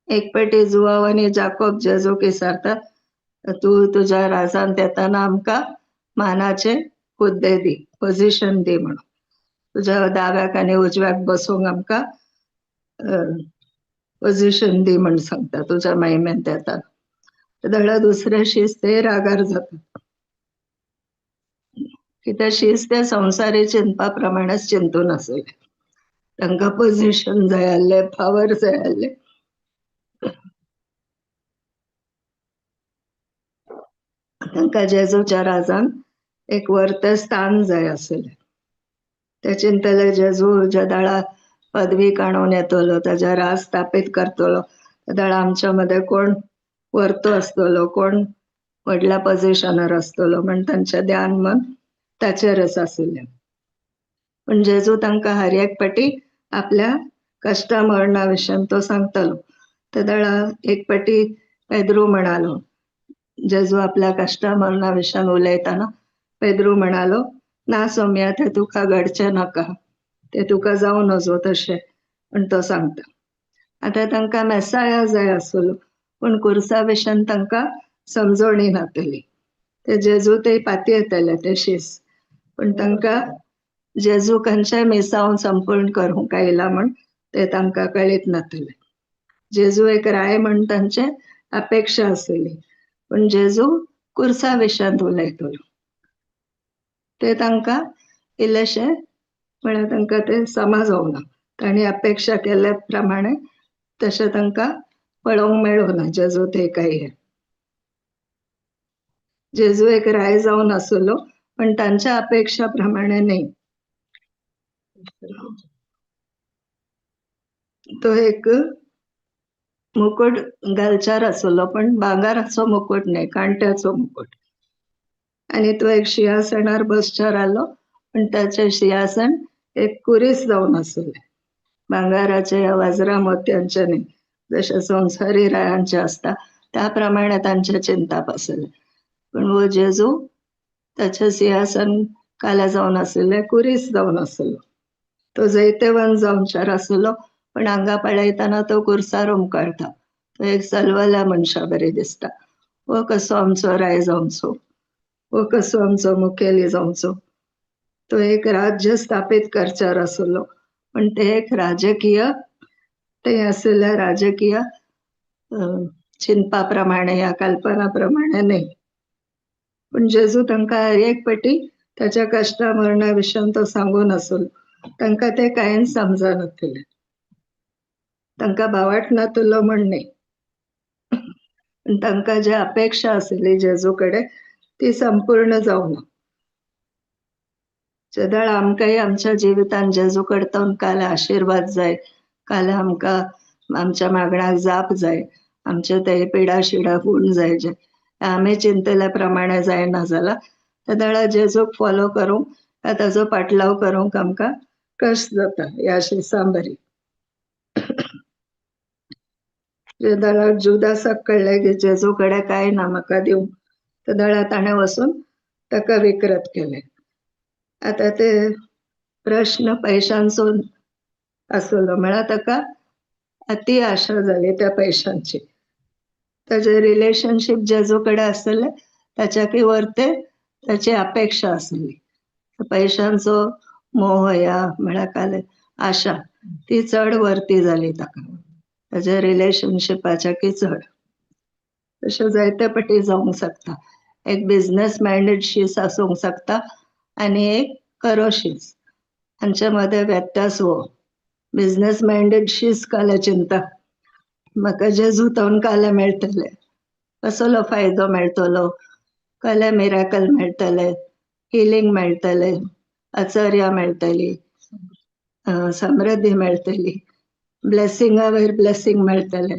एक पाटी जुवाव आनी जाकोब जेजूक विचारता तू तुझ्या राजान येताना आमकां मानाचे हुद्दे दी, पोझिशन दी म्हणून तुझ्या दाव्याक आनी उजव्याक बसूंक आमकां पोझिशन दी म्हण सांगता तुझ्या महिमेंत येताना. जाल्यार दुसरे शीस ते रागार जाता कित्याक शीस ते संवसारी चिंतपा प्रमाणेच चिंतून आसले. तांकां पोझिशन जाय आसले, पावर जाय आसले. तांकां जेजूच्या राजान एक वर्ते स्थान जाय आसले. ते चिंतले जेजू जदाळा पदवी काडून येतलो, ताच्या राज स्थापीत करतलो, जदाळ आमच्या मध्ये कोण वर्तो आसतलो, कोण व्हडल्या पोझिशनार आसतलो म्हण तांचे ध्यान मन ताचेरच आसले. पण जेजू तांकां हर एक पाटी आपल्या कश्टा मरणा विशयी तो सांगतलो. तेदाळा एक पाटी पेद्रू म्हणालो, जेजू आपल्या कश्टा मरणा विशयी उलयताना पेद्रू म्हणालो, ना सोम्या ते तुका घडचे नाका, ते तुका जावं नजो तशें पण तो सांगता. आता तांकां मेसाया जाय आसलो पूण कुर्सा विशयी तांकां समजणी नातली. ते जेजू ते पाती येतले ते शीस, पण तांकां जेजू खंयचे मिसावन संपूर्ण करूंक आयला म्हण ते तांकां कळीत नातले. जेजू एक राय म्हण तांचे अपेक्षा आसली, पण जेजू कुर्सा विशयी उलयतलो ते तांकां इल्लेशे म्हळ्यार तांकां ते समजोंक ना. तांणी अपेक्षा केल्या प्रमाणे तशें तांकां पळोवंक मेळूं ना जेजू ते काही. जेजू एक राय जावन आसलो पण तांच्या अपेक्षा प्रमाणे न्ही. तो एक मुकुट घालच्यार आसलो पण भांगाराचो मुकुट न्ही, कांट्याचो मुकुट. आणि तो एक सिंहासनार बसच्यार आलो पण ताचे सिंहासन एक कुरीस जावन आसले, भांगाराचे या वज्रा मोत्यांचे न्ही, जशे संवसारी रायांचे आसता त्या प्रमाणे तांचे चिंताप आसले. पण वो जेजू ताचे सिंहासन काले जावन आसले, कुरीस जावन आसलो. तो जैतेवन जावनचार आसलो पण हांगा पळयताना तो कुर्सार उमकळटा. तो एक सलवल्या मनशा बरी दिसता. वो कसो आमचो राय जावचो, वो कसो आमचो मुखेली जावचो. तो एक राज्य स्थापीत करच्यार आसलो पण ते एक राजकीय ते आसल्या राजकीय चिंतपा प्रमाणे या कल्पना प्रमाणे न्ही. पण जेजू तांकां एक पाटी ताच्या कश्टा मरणा विशयी तो सांगून आसलो. तांकां ते कांय समजनातले, तांकां भावाटनातलो म्हण न्ही, पण तांकां जी अपेक्षा आसली जेजू कडेन ती संपूर्ण जावना. जदाळ आमकांय आमच्या जिवितान जेजू कडच्यान काल आशीर्वाद जाय, काल आमकां आमच्या मागणाक जाप जाय, आमचे ते पिडा शिडा गूण जाय जे आमी चिंतल्या प्रमाणे जायना जाल्यार तेदाळा जेजूक फॉलो करूंक ताजो पाटलाव करूंक आमकां कश्ट जाता. ह्या शिसां बरी जेदाळा जुदासाक कळ्ळें की जेजू कडेन कांय ना म्हाका दिवंक, तेदाळा ताणें वचून ताका विकृत केलें. आता ते प्रश्न पैशांचो आसलो म्हळ्यार ताका अति आशा जाली त्या पैशांची. ताजे रिलेशनशीप जेजू कडेन आसले ताच्याकी वर्ते ताची अपेक्षा आसली. पैशांचो मोह या म्हळ्यार काले आशा ती चड वर्ती जाली ताका, ताजे रिलेशनशिपाच्या की चड. तशें जायते पाटी जावंक शकता. एक बिझनेस मायंडेड शीस आसूंक शकता आनी एक खरो शीस, हांचे मध्ये व्यत्यास हो. बिझनेस मायंडेड शीस काले चिंता म्हाका जेजू तावन काले मेळटले, कसलो फायदो मेळटलो, कसले मिराकल मेळटले, हिलिंग मेळटले, आचर्या मेळटली, समृद्धी मेळटली, ब्लेसिंगा वयर ब्लेसिंग मेळटले,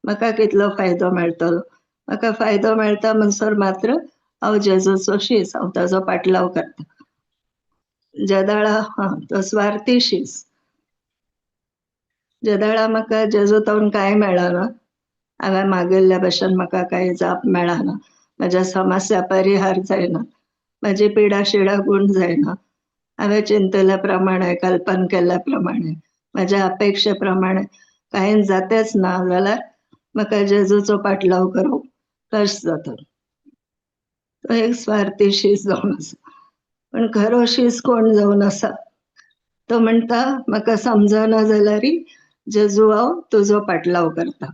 म्हाका कितलो फायदो मेळटलो. म्हाका फायदो मेळटा म्हणसर मात्र हांव जेजूचो शीस, हांव ताजो पाटलाव करता. जदाळा तो स्वार्थी शीस. जदाळा म्हाका जेजू तावन कांय मेळना, हांवें मागिल्ल्या भशेन म्हाका कांय जाप मेळना, म्हज्या समस्या परिहार जायना, म्हाजी पिडा शिडा गूण जायना, हांवें चिंतल्या प्रमाणे कल्पना केल्ल्या प्रमाणे म्हज्या अपेक्षेप्रमाणे कांय जातेच ना जाल्यार म्हाका जेजूचो पाटलाव करप कश्ट जाता. तो एक स्वार्थी शीस जावन आसा. पण खरो शीस कोण जावन आसा तो म्हणटा म्हाका समजना जाल्यारय जेजू हांव तुजो पाटलाव करता.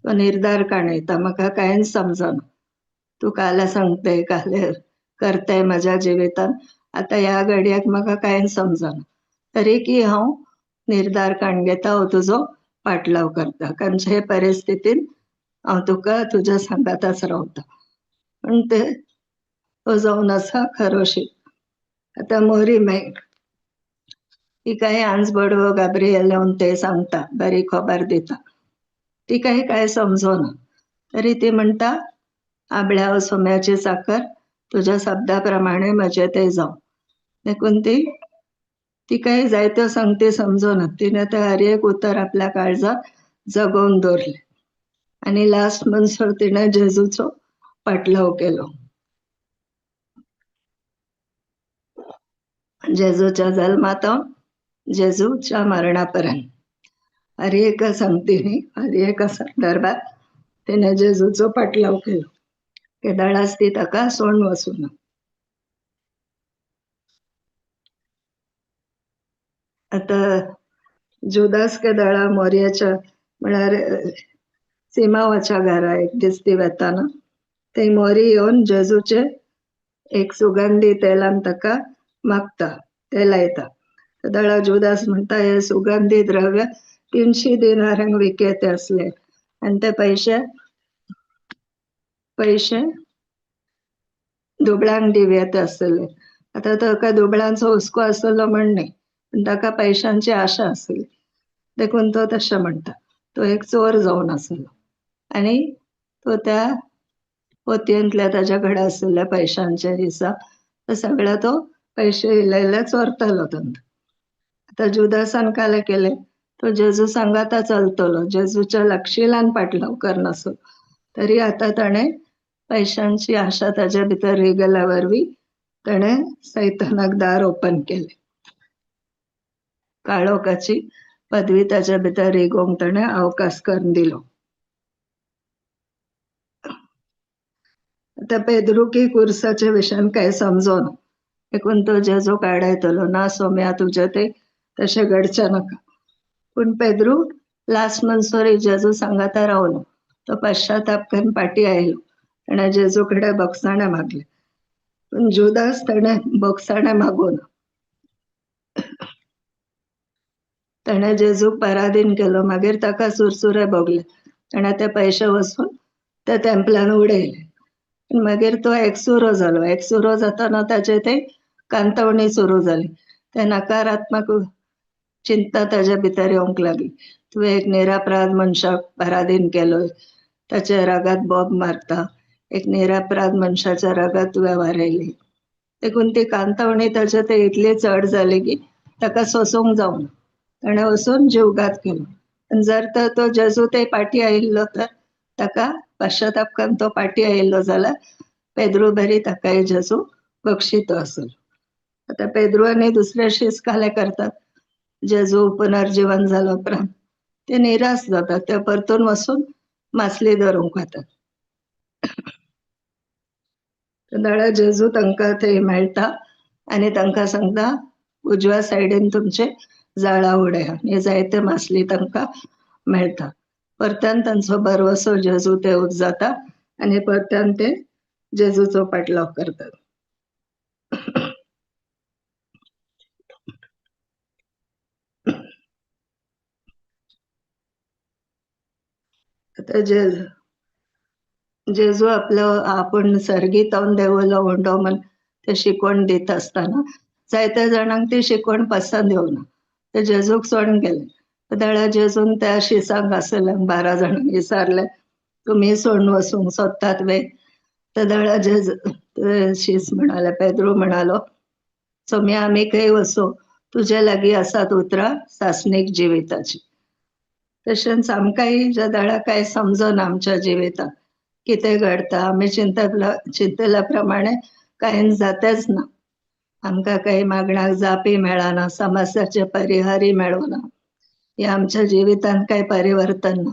तो निर्धार काणयता म्हाका कांयच समजना. तू काले सांगते काले करते म्हज्या जिवितान आतां ह्या घडयेक म्हाका कांयच समजना. तरी की हांव निर्धार काडून घेता हांव तुजो पाटलाव करता. खंयचे परिस्थितीन हांव तुका तुज्या सांगाताच रावता. पण ते तो जावन आसा खरो शीस. आतां मोरी माय तिकाय आज बडवो गाब्रिएल येवन ते सांगता बरी खबर दिता. तिकाय काय समजना तरी ती म्हणटा आबळ्या सोम्याची साकर तुज्या शब्दा प्रमाणे म्हजे ते जावं. देखून तिकाय जायत्यो संगती समजना. तिने ते हर एक उतर आपल्या काळजात जगोवन दवरले आनी लास्ट म्हणसर तिणें जेजूचो पाटलाव केलो. जेजूच्या जल्मांत जेजूच्या मरणापर्यंत हर एक संगतीनी हर एक संदर्भात तिने जेजूचो पाटलाव केलो. केदाळाच ती ताका सोडून वचूना. आतां जुदास केदाळा मोरयाच्या म्हळ्यार सिमावाच्या घरा एक दीस ती वेताना थंय मोरी येवन जेजूचे एक सुगंधी तेलान ताका मागता ते लायता. केदाळा जुदास म्हणटा हे सुगंधी द्रव्य 300 दिनारांक विकेते असले आनी ते पैसे दुबळांक दिवचे आसले. आतां ताका दुबळांचो हुस्को आसलो म्हण न्ही पण ताका पैशांची आशा आसली. देखून तो तशें म्हणटा. तो एक चोर जावन आसलो आनी तो त्या पोतयेंतल्या ताच्या कडेन आसलेल्या पैशांचे हिसाब ते सगळे तो पैसे इल्ले चोरतालो तांकां. आतां जुदासान काले केले तो जेजू सांगाता चलतलो. जेजूच्या लक्षिलान पाटलाव करनासलो तरी आतां ताणें पैशांची आशा ताच्या भितर रिगल्या वरवीं ताणें सैतानाक दार ओपन केले. काळोखाची पदवी ताच्या भितर रिगोवंक ताणें अवकाश करून दिलो. आतां पेद्रूकी कुर्साच्या विशयान कांय समजना. देखून तो जेजू काडयतलो ना सोम्या तुजें ते तशें घडचें नाका. पूण पेद्रू लास्ट म्हणसर जेजू सांगाता रावलो. तो पश्चाताप करून फाटीं आयलो. ताणें जेजू कडेन बोगसाणें मागलें पूण जुदास ताणें बोगसाणें मागूना. ताणें जेजूक पराधीन केलो. मागीर ताका सुरसुरे भोगले. ताणें ते पैसे वचून त्या तेंपलान उडयले. मागीर तो एकसुरो जालो. एकसुरो जातना ताचे ते कांतवणी सुरू जाली. ते नकारात्मक चिंता ताच्या भितर येवंक लागली. तुवें एक निरपराध मनशाक पराधीन केलोय. ताच्या रागात बोब मारता. एक निरपराध मनशाच्या रागात तुवें वारयली. देखून ती कांतवणी ताचे ते इतली चड जाली की ताका सोसूंक जावना. ताणें वचून जीवघात केलो. आनी जर तर तो जेजू ते फाटीं आयिल्लो तर ताका पश्चाताप करून तो फाटीं आयिल्लो जाल्यार पेद्रू बरी ताकाय जेजू बक्षितो आसलो. आतां पेद्रू आनी दुसरे शीस काले करतात. जेजू पुनर्जीवन जालो उपरांत ते निराश जातात. ते परतून वचून मासली धरूंक वतात. केदाळा जेजू तांकां थंय मेळटा आनी तांकां सांगता उजव्या सायडीन तुमचे जाळा उडया आनी जायते मासली तांकां मेळटा. परत्यान तांचो बरवसो जेजू ते उपजाता आनी परत्यान ते जेजूचो पाटलाव करतात. आतां जेजू आपलो आपूण सर्गीतावन देवलो हुंडो म्हण ते शिकवण दिता आसतना जायत्या जाणांक ती शिकवण पसंद येवना. ते जेजूक सोडून गेले. केदाळा जेजून त्या शिसांक आसलेल्यांक 12 जाणांक विचारले तुमी सोडून वचूंक सोदतात वे. केदाळा शीस म्हणाले पेद्रू म्हणालो सोम्या आमी खंय वचूं तुजे लागीं आसात उतरां सासणीक जिविताची. तशेंच आमकांय ज्या दाळा कांय समजना आमच्या जिवितांत कितें घडटा आमी चिंतल्या प्रमाणे कांय जातेच ना. आमकां काही मागणाक जापी मेळना, समस्याचे परिहारी मेळना. हे आमच्या जिवितांत काही परिवर्तन ना,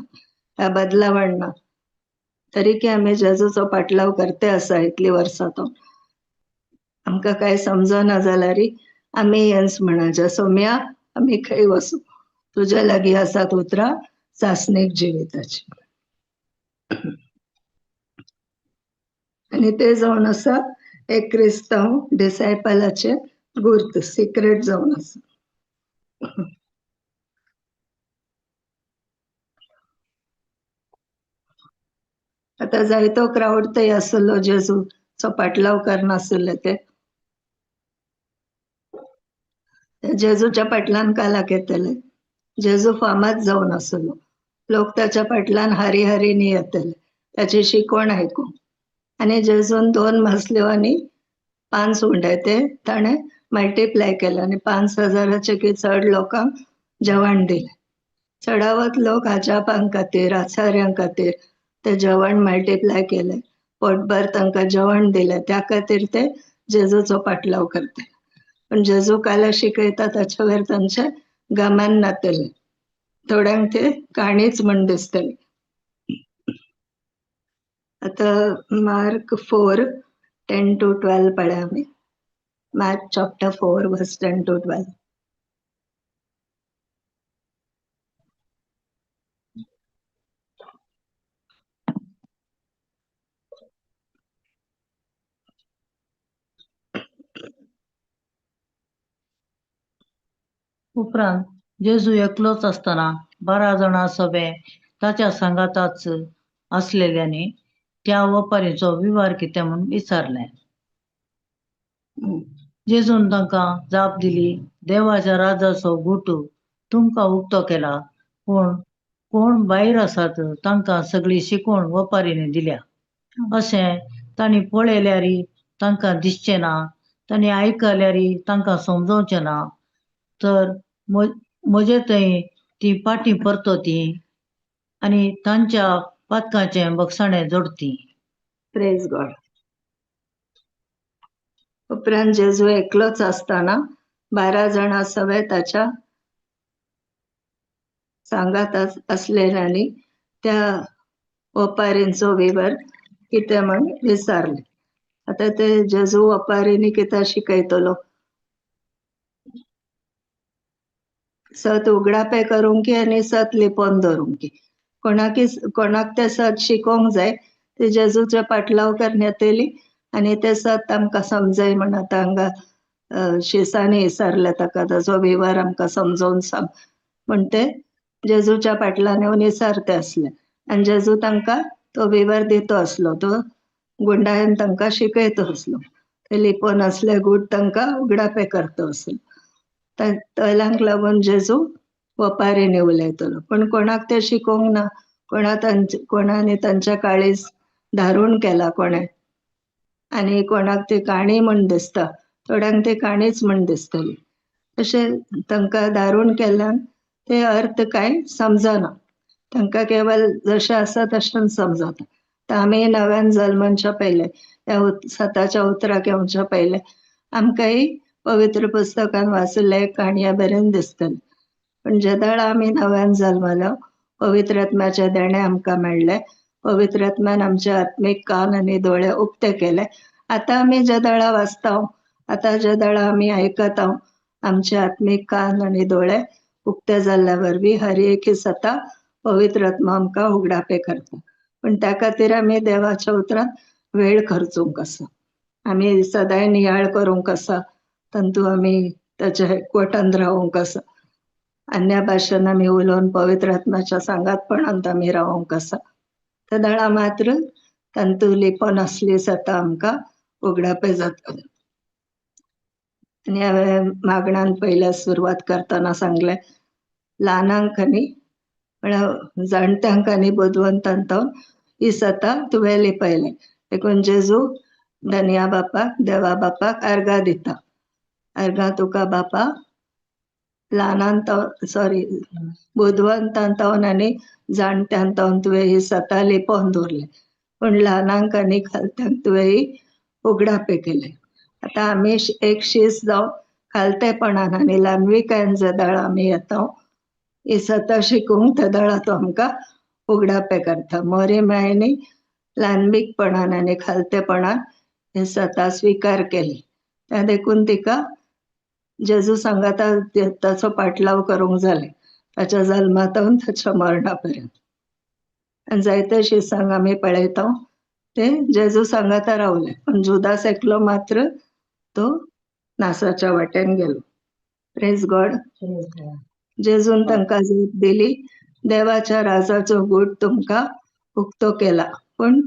ह्या बदलावण ना. तरी की आम्ही जेजूचो पाटलाव करते आसा इतली वर्सां तो. आमकां काय समजना जाल्यार आमी हेंच म्हणा, सौम्या आमी खंय वचू, तुज्या लागीं आसात उतरां सासणीक जिविताची. आणि ते जावन आसा एक क्रिस्तांव डिसायपलाचे गुर्त, सिक्रेट जावन आसा. आतां जायतो क्राऊड थंय आसलो जेजूचो पाटलाव करनासले ते. जेजूच्या फाटल्यान कालाक येतले. जेजू फामाद जावन आसलो. लोक त्याच्या फाटल्यान हारी हारीनी येतले त्याची शिकवण आयकूंक. आणि जेजून 2 मासल्यो आणि 5 सुंडे ते ताणें मल्टिप्लाय केले आणि 5,000चे चड लोकांक जेवण दिलें. चडावत लोक आजापां खातीर, आचार्यां खातीर ते जेवण मल्टिप्लाय केले, पोटभर तांकां जेवण दिलें. त्या खातीर ते जेजूचो पाटलाव करतले. पण जेजू काला शिकयता ताचे वयर तांचे गमान नातले. थोड्यांक ते काणीच म्हण दिसतली. आतां मार्क 4:10-12 पळय आमी. मार्क चॅप्टर 4 वर्स 10-12. उपरांत जेजू एकलोच असताना 12 जाणां सभे ताच्या सांगाताच असलेल्यांनी त्या वेपारीचो विवार कितें म्हूण विचारलें. जेजून तांकां जाप दिली, देवाच्या राजाचो गुट तुमकां उक्तो केला, पूण कोण भायर आसात तांकां सगळी शिकवण वेपारीने दिल्या. अशें तांणी पळयल्यार तांकां दिसचें ना, तांणी आयकल्यार तांकां समजोवचें ना. तर म्हजे थंय ती पाटी परतोती आनी तांच्या पातकाचें बक्षाणें जोडती. Praise God. उपरांत जेजू एकलोच असताना 12 जाणां सवे ताच्या सांगात असलेल्यांनी त्या वेपारींचो विवर कितें म्हण विचारले. आतां ते जेजू वेपारींनी कितें शिकयतलो, सत उगडापे करूंक आनी सत लिपोवन दवरूंक. कोणाक ते सत शिकोवंक जाय, ते जेजूचे पाटलाव करन येतली आनी ते सत आमकां समजय म्हण आतां हांगा शिसांनी विचारले ताका, ताचो विवर आमकां समजोवन सांग म्हण ते जेजूच्या फाटल्यान येवन विचारते आसले. आनी जेजू तांकां तो विवर दितो आसलो, तो गुंडायन तांकां शिकयतो आसलो. ते लिपोवन असले गूट तांकां उगडापे करतो आसलो. तैलांक लागून जेजू वेपारींनी उलयतलो, पण कोणाक ते शिकोवंक ना. कोणानी तांच्या काळीज धारून केला कोणें, आनी कोणाक ती काणी म्हण दिसता, थोड्यांक ती काणीच म्हण दिसतली. तशें तांकां धारून केल्यान ते अर्थ काय समजना. तांकां केवळ जशें आसा तशें समजता. तर आमी नव्यान जल्मांच्या पयले, ह्या सताच्या उतराक येवच्या पयले आमकां पवित्र पुस्तकान वाचले काणया बरें दिसतली. पण जेदळ आमी नव्यान जल्मलो, पवित्र आत्म्याचे देणे आमकां मेळ्ळे, पवित्र आत्म्यान आमचे आत्मीक कान आनी दोळे उक्ते केले. आतां आमी जेदळा वाचता, आतां जेदळा आमी आयकता, आमचे आत्मीक कान आनी दोळे उक्ते जाल्ल्या वरवीं हर एक सता पवित्र आत्मा आमकां उगडापे करता. पण त्या खातीर आमी देवाच्या उतरान वेळ खर्चूंक आसा. आमी सदांय नियाळ करूंक आसा, तंतू आमी ताच्या एकवटान रावूंक आसा. अन्य भाशेन आमी उलोवन पवित्र आत्म्याच्या सांगातपणांत आमी रावूंक आसा. सदाळा मात्र तंतू लिपोवन असली सता आमकां उगडापे जाता. आनी हांवें मागणान पयले सुरवात करतना सांगले, ल्हानांक आनी म्हळ्यार जाणट्यांक आनी बुदवंतांक ही सता तुवें लिपयले. देखून जेजू धन्या बापाक, देवा बापाक आर्गां दिता. आर्गां तुका बापा, बुदवंतांत आनी जाणट्यांत तुवें ही सता लिपोवन दवरले, पण ल्हानांक आनी खालत्यांक तुवें ही उगडापे केले. आता आम्ही एक शीस जाऊ खालतेपणान आनी ल्हानविकायन जदाळ आमी येता ही सता शिकूंक त्या दळातो आमकां उगडापे करता मोरी मायनी ल्हानविकपणान आनी खालतेपणान हे सता स्वीकार केली त्या देखून तिका जेजू सांगाता ताचो पाटलाव करूंक जाले ताच्या जल्मातावन ताच्या मरणा पर्यंत आनी जायते शिसांक आमी पळयता ते जेजू सांगाता रावले पण जुदास एकलो मात्र तो नासाच्या वाटेन गेलो. Praise God. जेजून तांकां जीत दिली देवाच्या राजाचो गूट तुमकां उक्तो केला पण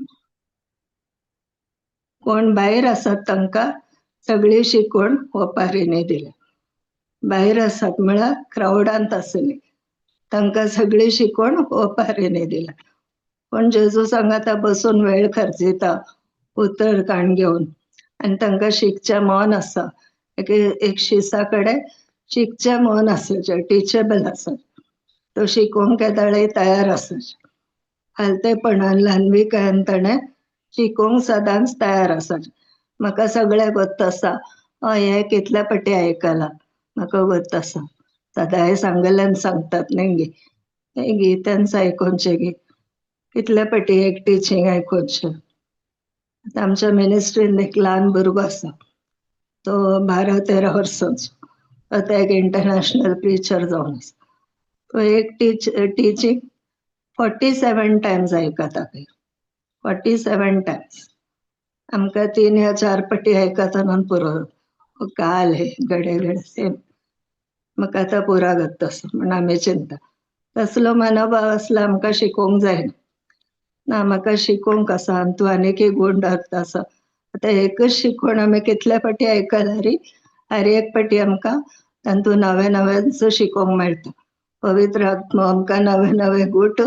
कोण भायर आसात तांकां सगळी शिकवण ओपारीने दिली. भायर आसात म्हळ्यार क्राउडांत आसली तांकां सगळी शिकवण ओपारीने दिला पण जेजू सांगाता बसून वेळ खर्चिता उतर काण घेवन आनी तांकां शिकचे मन आसा एक शिसा कडेन शिकचे मन आसचे टिचेबल आसा तो शिकोवंक केदाळे तयार आसचे खालतेपणान ल्हानविकायन ताणें शिकोवंक सदांच तयार आसचे. म्हाका सगळें गोत्त आसा हय हे कितले फाटी आयकलां म्हाका गोत्त आसा सदांय सांगल्यान सांगतात न्ही गे हे गीतांच आयकोनचे गे कितले फाटी एक टिचींग आयकोनचे. आतां आमच्या मिनिस्ट्रीन एक ल्हान भुरगो आसा तो 12-13 वर्सांचो तो एक इंटरनॅशनल प्रिचर जावन आसा तो एक टिचींग 47 टायम्स आयकता 47 टायम्स आमकां 3 या 4 फाटी आयकतना पुरो काल हे घडे घडे सेम म्हाका आतां पुरा गत्त आसा म्हण आमी चिंता तसलो मनोभाव असलो आमकां शिकोवंक जायना ना म्हाका शिकोवंक आसा आनी तूं आनीक एक गूण धरत आसा आतां एकच शिकवण आमी कितले फाटी आयकला री हर एक फाटी आमकां तातूंत नवे नवेच शिकोवंक मेळटा. पवित्र आत्मा आमकां नवे नवे गूट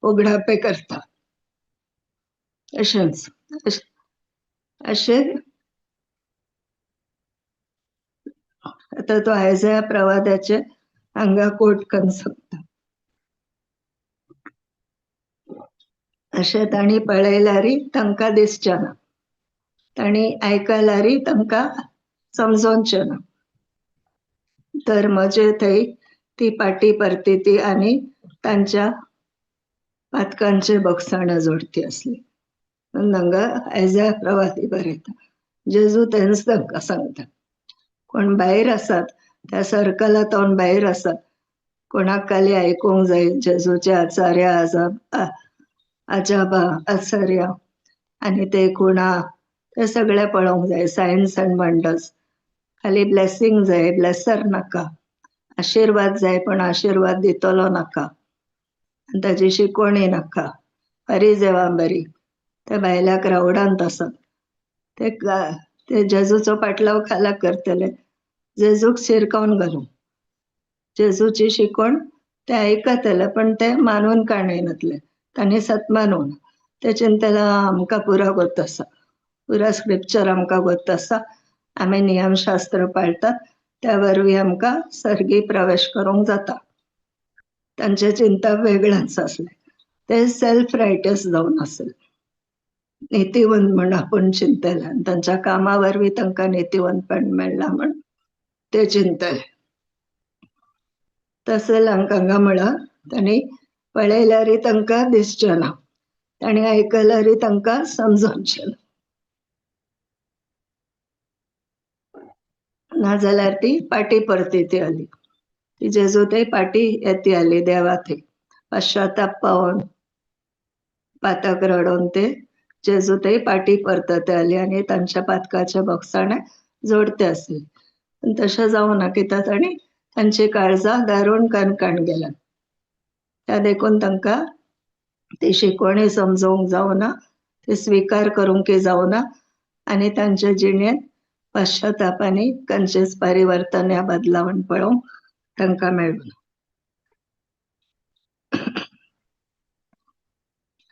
उगडापे करता अशेंच अशें आतां तो आयझाया प्रवादाचे हांगा कोट करून सांगता अशें तांणी पळयल्यार तांकां दिसचें ना तांणी आयकल्यार तांकां समजोवचें ना तर म्हजे थंय ती पाटी परतिती आनी तांच्या पातकांचे बगसाणा जोडती आसली म्हणून हांगा आयझाया प्रवादी बरयता जेजू तेंच तांकां सांगता कोण भायर आसात त्या सर्कलांतल्यान भायर आसात कोणाक खाली आयकूंक जाय जेजूचे आचार्य आजाबा आचार्य आनी ते खुणा ते सगळे पळोवंक जाय सायन्स अँड वंडर्स खाली ब्लेसिंग जाय ब्लेसर नाका आशिर्वाद जाय पण आशिर्वाद दितलो नाका आनी ताची शिकवणी नाका फरिजेवां बरी ते भायल्या क्राउडांत आसात ते जेजूचो पाटलाव खाला करतले जेजूक शिरकावन घालूंक जेजूची शिकवण ते आयकतले पण ते मानून काणयनातले तांणी सत मानून ते चिंतला आमकां पुरा गोत्त आसा पुरा स्क्रिप्चर आमकां गोत्त आसा आमी नियमशास्त्र पाळटात त्या वरवीं आमकां सर्गी प्रवेश करूंक जाता. तांचे चिंता वेगळेंच आसलें ते सेल्फ रायटियस जावन आसले नितीवंत म्हण आपूण चिंतले आनी तांच्या कामा वरवीं तांकां नितीवंतपण मेळ्ळां म्हण ते चिंतले तसले हांगा म्हळ्यार तांणी पळयल्यार तांकां दिसचें ना तांणी आयकल्यार तांकां समजोवचें ना नाजाल्यार ती पाटी परती आली ती जेजू थंय पाटी येती आली देवा थंय पश्चाताप पावोन पातक रडोवन ते जेजू थंय पाटी परतते आली आनी तांच्या पातकाचे बगसाणे जोडते आसले पण तशें जावना कित्याक तांणी तांची काळजां दारूण काणकाण गेल्या त्या देखून तांकां ती शिकवणी समजोवंक जावना ती स्विकार करूंक जावना आनी तांचे जिणेंत पश्चाताप आनी खंयचेच परिवर्तन ह्या बदलावण पळोवंक तांकां मेळूं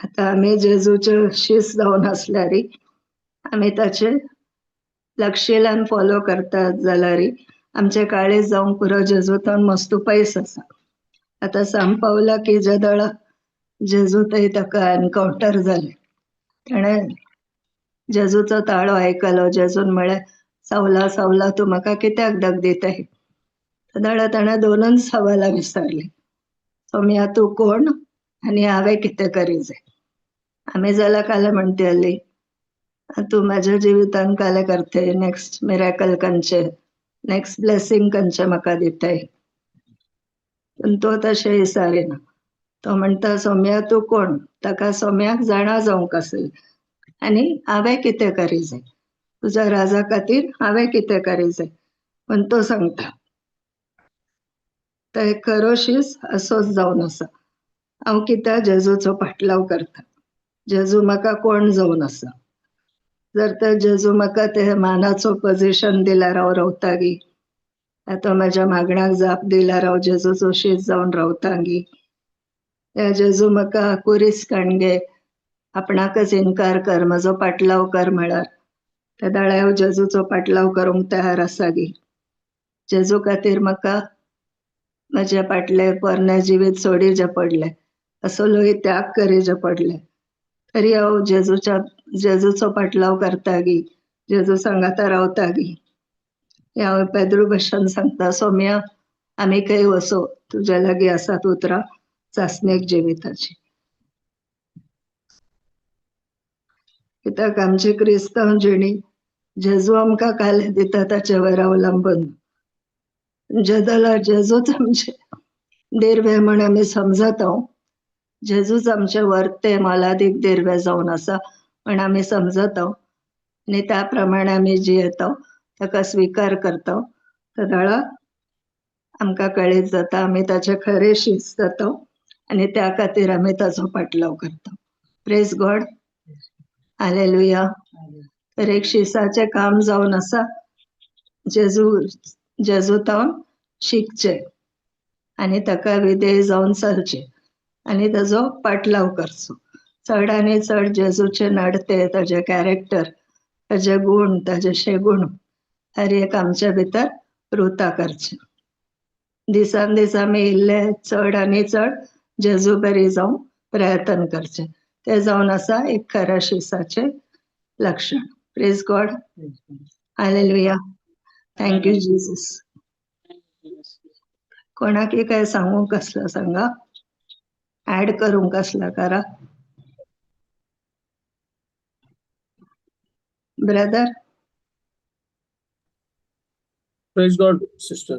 आतां आमी जेजूचे शिस जावन आसल्यार आमी ताचे लक्षेल्यान फॉलो करतात जाल्यार आमचे काळीज जावंक पुरो जेजूतान मस्तू पयस आसा. आतां सांग पावला की जदळ जेजू थंय ताका एनकावंटर जाले ताणें जेजूचो ताळो आयकलो जेजून म्हळें सावला सावला तू म्हाका कित्याक दग दिताय. तेन्ना ताणें दोनूच सवालां विचारली. सौम्या तू कोण आनी हांवें कितें करी जाय. आमी जाल्यार काले म्हणटी आली तू म्हाज्या जिवितान काले करते, नेक्स्ट मिरेकल खंयचे, नेक्स्ट ब्लेसिंग खंयचे म्हाका दिताय. पूण तो तशें विचारिना. तो म्हणटा सौम्या तू कोण. ताका सौम्याक जाणा जावंक आसली आनी हांवें कितें करी जाय, तुज्या राजा खातीर हांवें कितें करी जाय. पूण तो सांगता तो एक खरोशीच असोच जावन आसा. हांव कित्याक जेजूचो फाटलाव करता. जेजू म्हाका कोण जावन आसा. जर तर जेजू म्हाका ते मानाचो पोझिशन दिल्यार हांव रावतागी. तो म्हाज्या मागण्याक जाप दिल्यार हांव जेजूचो शीश जावन रावतागी. या जेजू म्हाका कुरीस काणगे आपणाकच इन्कार कर, म्हजो फाटलाव कर म्हळ्यार त्या दाळ्या हांव जेजूचो फाटलाव करूंक तयार आसागी. जेजू खातीर म्हाका म्हजे फाटले पोरणे जिवीत सोडिचें पडलें, असलोय त्याग करीचे पडले, तरी हांव जेजूचो फाटलाव करतागी, जेजू सांगाता रावतागी. हांव पेद्रू भशेन सांगता सौम्या आमी खंय वसो, तुज्या लागीं आसात उतरां चांचणेक जिविताची. कित्याक आमची क्रिस्तांव जिणी जेजू आमकां काले दिता ताचे वयर अवलंबून. जे जाल्यार जेजूच आमचे दिरवे म्हण आमी समजता. जेजूच आमचे वर्ते मोलादीक दिरवे जावन आसा म्हण आमी समजता आनी त्या प्रमाणे आमी जियेता, ताका स्विकार करता. सदाळा आमकां कळीत जाता आमी ताचे खरे शीश जाता आनी त्या खातीर आमी ताचो फाटलाव करता. Praise God. हालेलुया. तर एक शिसाचें काम जावन आसा जेजूतावन शिकचें आनी ताका विधेय जावन चलचें आनी ताजो फाटलाव करचो. चड आनी चड जेजूचे नडते, ताजे कॅरेक्टर, ताजे गूण, ताजे शेगूण हर एक आमचे भितर रुता करचे. दिसान दीस आमी इल्ले चड आनी चड जेजू बरी जावंक प्रयत्न करचे. ते जावन आसा एक खऱ्या शिसाचें लक्षण. Praise God. Hallelujah. Thank you Jesus. कोणाक काय सांगूंक आसला सांगा, ऍड करूंक आसला करा. ब्रदर. Praise God sister.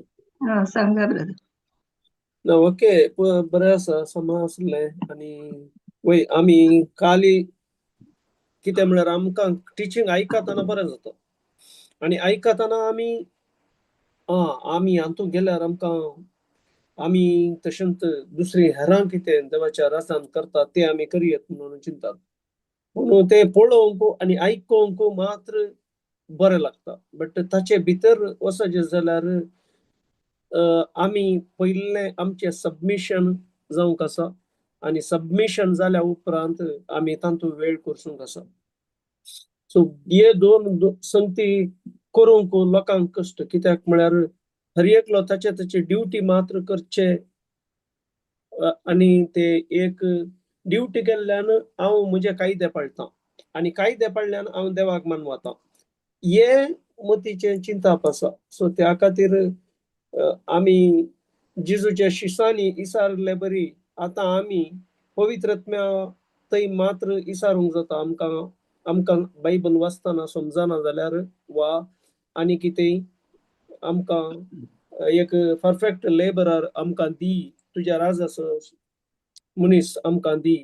सांगा ब्रदर. ओके बरें आसा समजलें. आनी वय आमी काली कितें म्हळ्यार आमकां टिचींग आयकताना बरें जाता आनी आयकताना आमी हातूंत गेल्यार आमकां आमी तशेंच दुसरी हेरां कितें देवाच्या राजान करता ते आमी करयत म्हणून चिंतात. पूण ते पळोवंक आनी आयकोवंक मात्र बरें लागता. बट ताचे भितर वचचे जाल्यार आमी पयलें आमचें सबमिशन जावंक आसा आनी सबमिशन जाल्या उपरांत आमी तातूंत वेळ करसूंक आसा. सो हे दोन संगती करूंक लोकांक कश्ट. कित्याक म्हळ्यार हर एकलो ताचे ड्युटी मात्र करचे आनी ते एक ड्युटी केल्ल्यान हांव म्हजे कायदे पाळटां आनी कायदे पाळल्यान हांव देवाक मानवता. हे मतीचें चिंतप आसा. सो त्या खातीर आमी जेजूच्या शिसांनी इसारले बरी. आतां आमी पवित्र आत्म्या थंय मात्र इसारूंक जाता. आमकां बायबल वाचतना समजना जाल्यार वा आनी कितेंय आमकां एक परफेक्ट लेबरर आमकां दी, तुज्या राजाचो मनीस आमकां दी.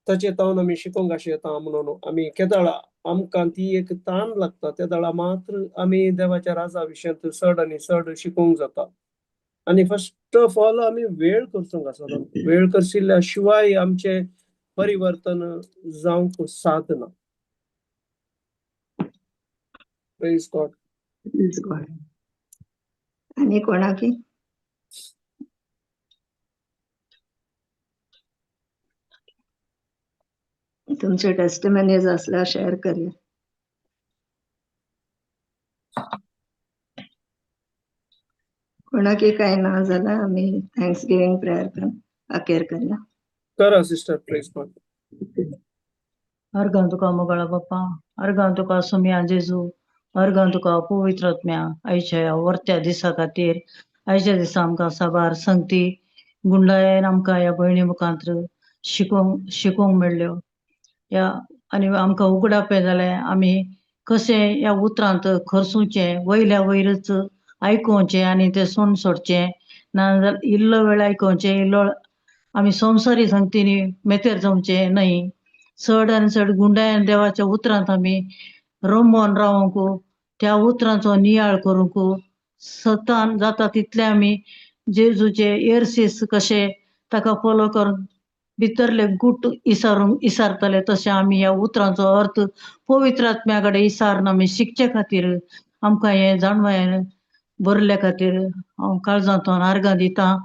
ताचे तावन आमी शिकोंक येता म्हणून आमी केदाळा आमकां ती एक ताण लागता. त्या दाळा मात्र आमी देवाच्या राजा विशयांत चड आनी चड शिकोंक जाता. आनी फर्स्ट ऑफ ऑल आमी वेळ करचोंक आसा. वेळ करशिल्ल्या शिवाय आमचे परिवर्तन जावंक साधना. Praise God. Praise God. आनी कोणाकी तुमचे टेस्टिमनीज आसल्यार शेअर करूया. कोणाकी काय ना जाल्यार आमी थँक्स गिविंग प्रेयर करून अखेर करूया. करा सिस्टर. Praise God. अर्गां तुका मोगळा बाप्पा, अर्गां तुका सौम्या जेजू, अर्गां तुका पवित्र आत्म्या आयच्या ह्या वर्त्या दिसा खातीर आयच्या दिसा आमकां साबार संगती गुंडायेन आमकां ह्या भयणी मुखांत्र शिकोवंक मेळ्ळ्यो या आनी आमकां उगडापें जालें आमी कशें ह्या उतरांत खरसूचें वयल्या वयरच आयकुचें आनी तें सोडून सोडचें नाजाल्यार इल्लो वेळ आयकुचें इल्लो आमी संवसारी संगतींनी मेतेर जावचें न्हय चड आनी चड गुंडायेन देवाच्या उतरांत आमी रमोन रावूंक त्या उतरांचो नियाळ करूंक सतान जाता तितले आमी जेजूचे येरसीस कशें ताका फोलो करून भितरले गूट इसारतले तशें आमी ह्या उतरांचो अर्थ पवित्र आत्म्या कडेन इसारून आमी शिकचे खातीर आमकां हें जाणवायेन बरले खातीर हांव काळजांतल्यान आर्गां दितां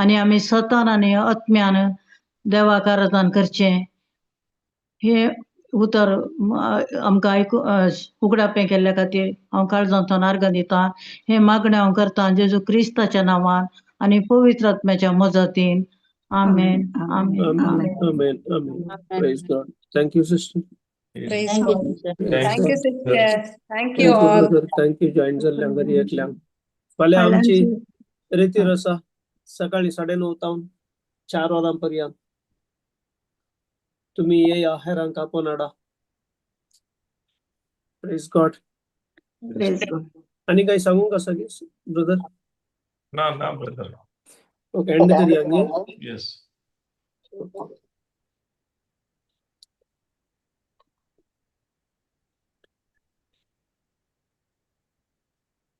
आनी आमी सतान आनी आत्म्यान देवाक आराधन करचें हे उतर आमकां उगडापें केल्ल्या खातीर हांव काळजांतल्यान आर्गां दितां हे मागणें हांव करतां जेजू क्रिस्ताच्या नांवान आनी पवित्र आत्म्याच्या मजतीन आमेन आमेन Amen. Amen Amen. Amen. Praise God. Thank you, sister. Praise thank you God. Praise Thank you, God. sister. Thank Thank you you, all. brother. Thank you, join जाल्ल्या घरी एकल्यांक. फाल्यां आमची रितीर आसा सकाळी 9:30 तावन 4 वरां पर्यंत. तुम्ही येया हेरांक आपोवन हाडा. Praise God. Praise God. आणि काही सांगूंक आसा की brother? No, no, brother. Okay, end करूया. Yes. Okay.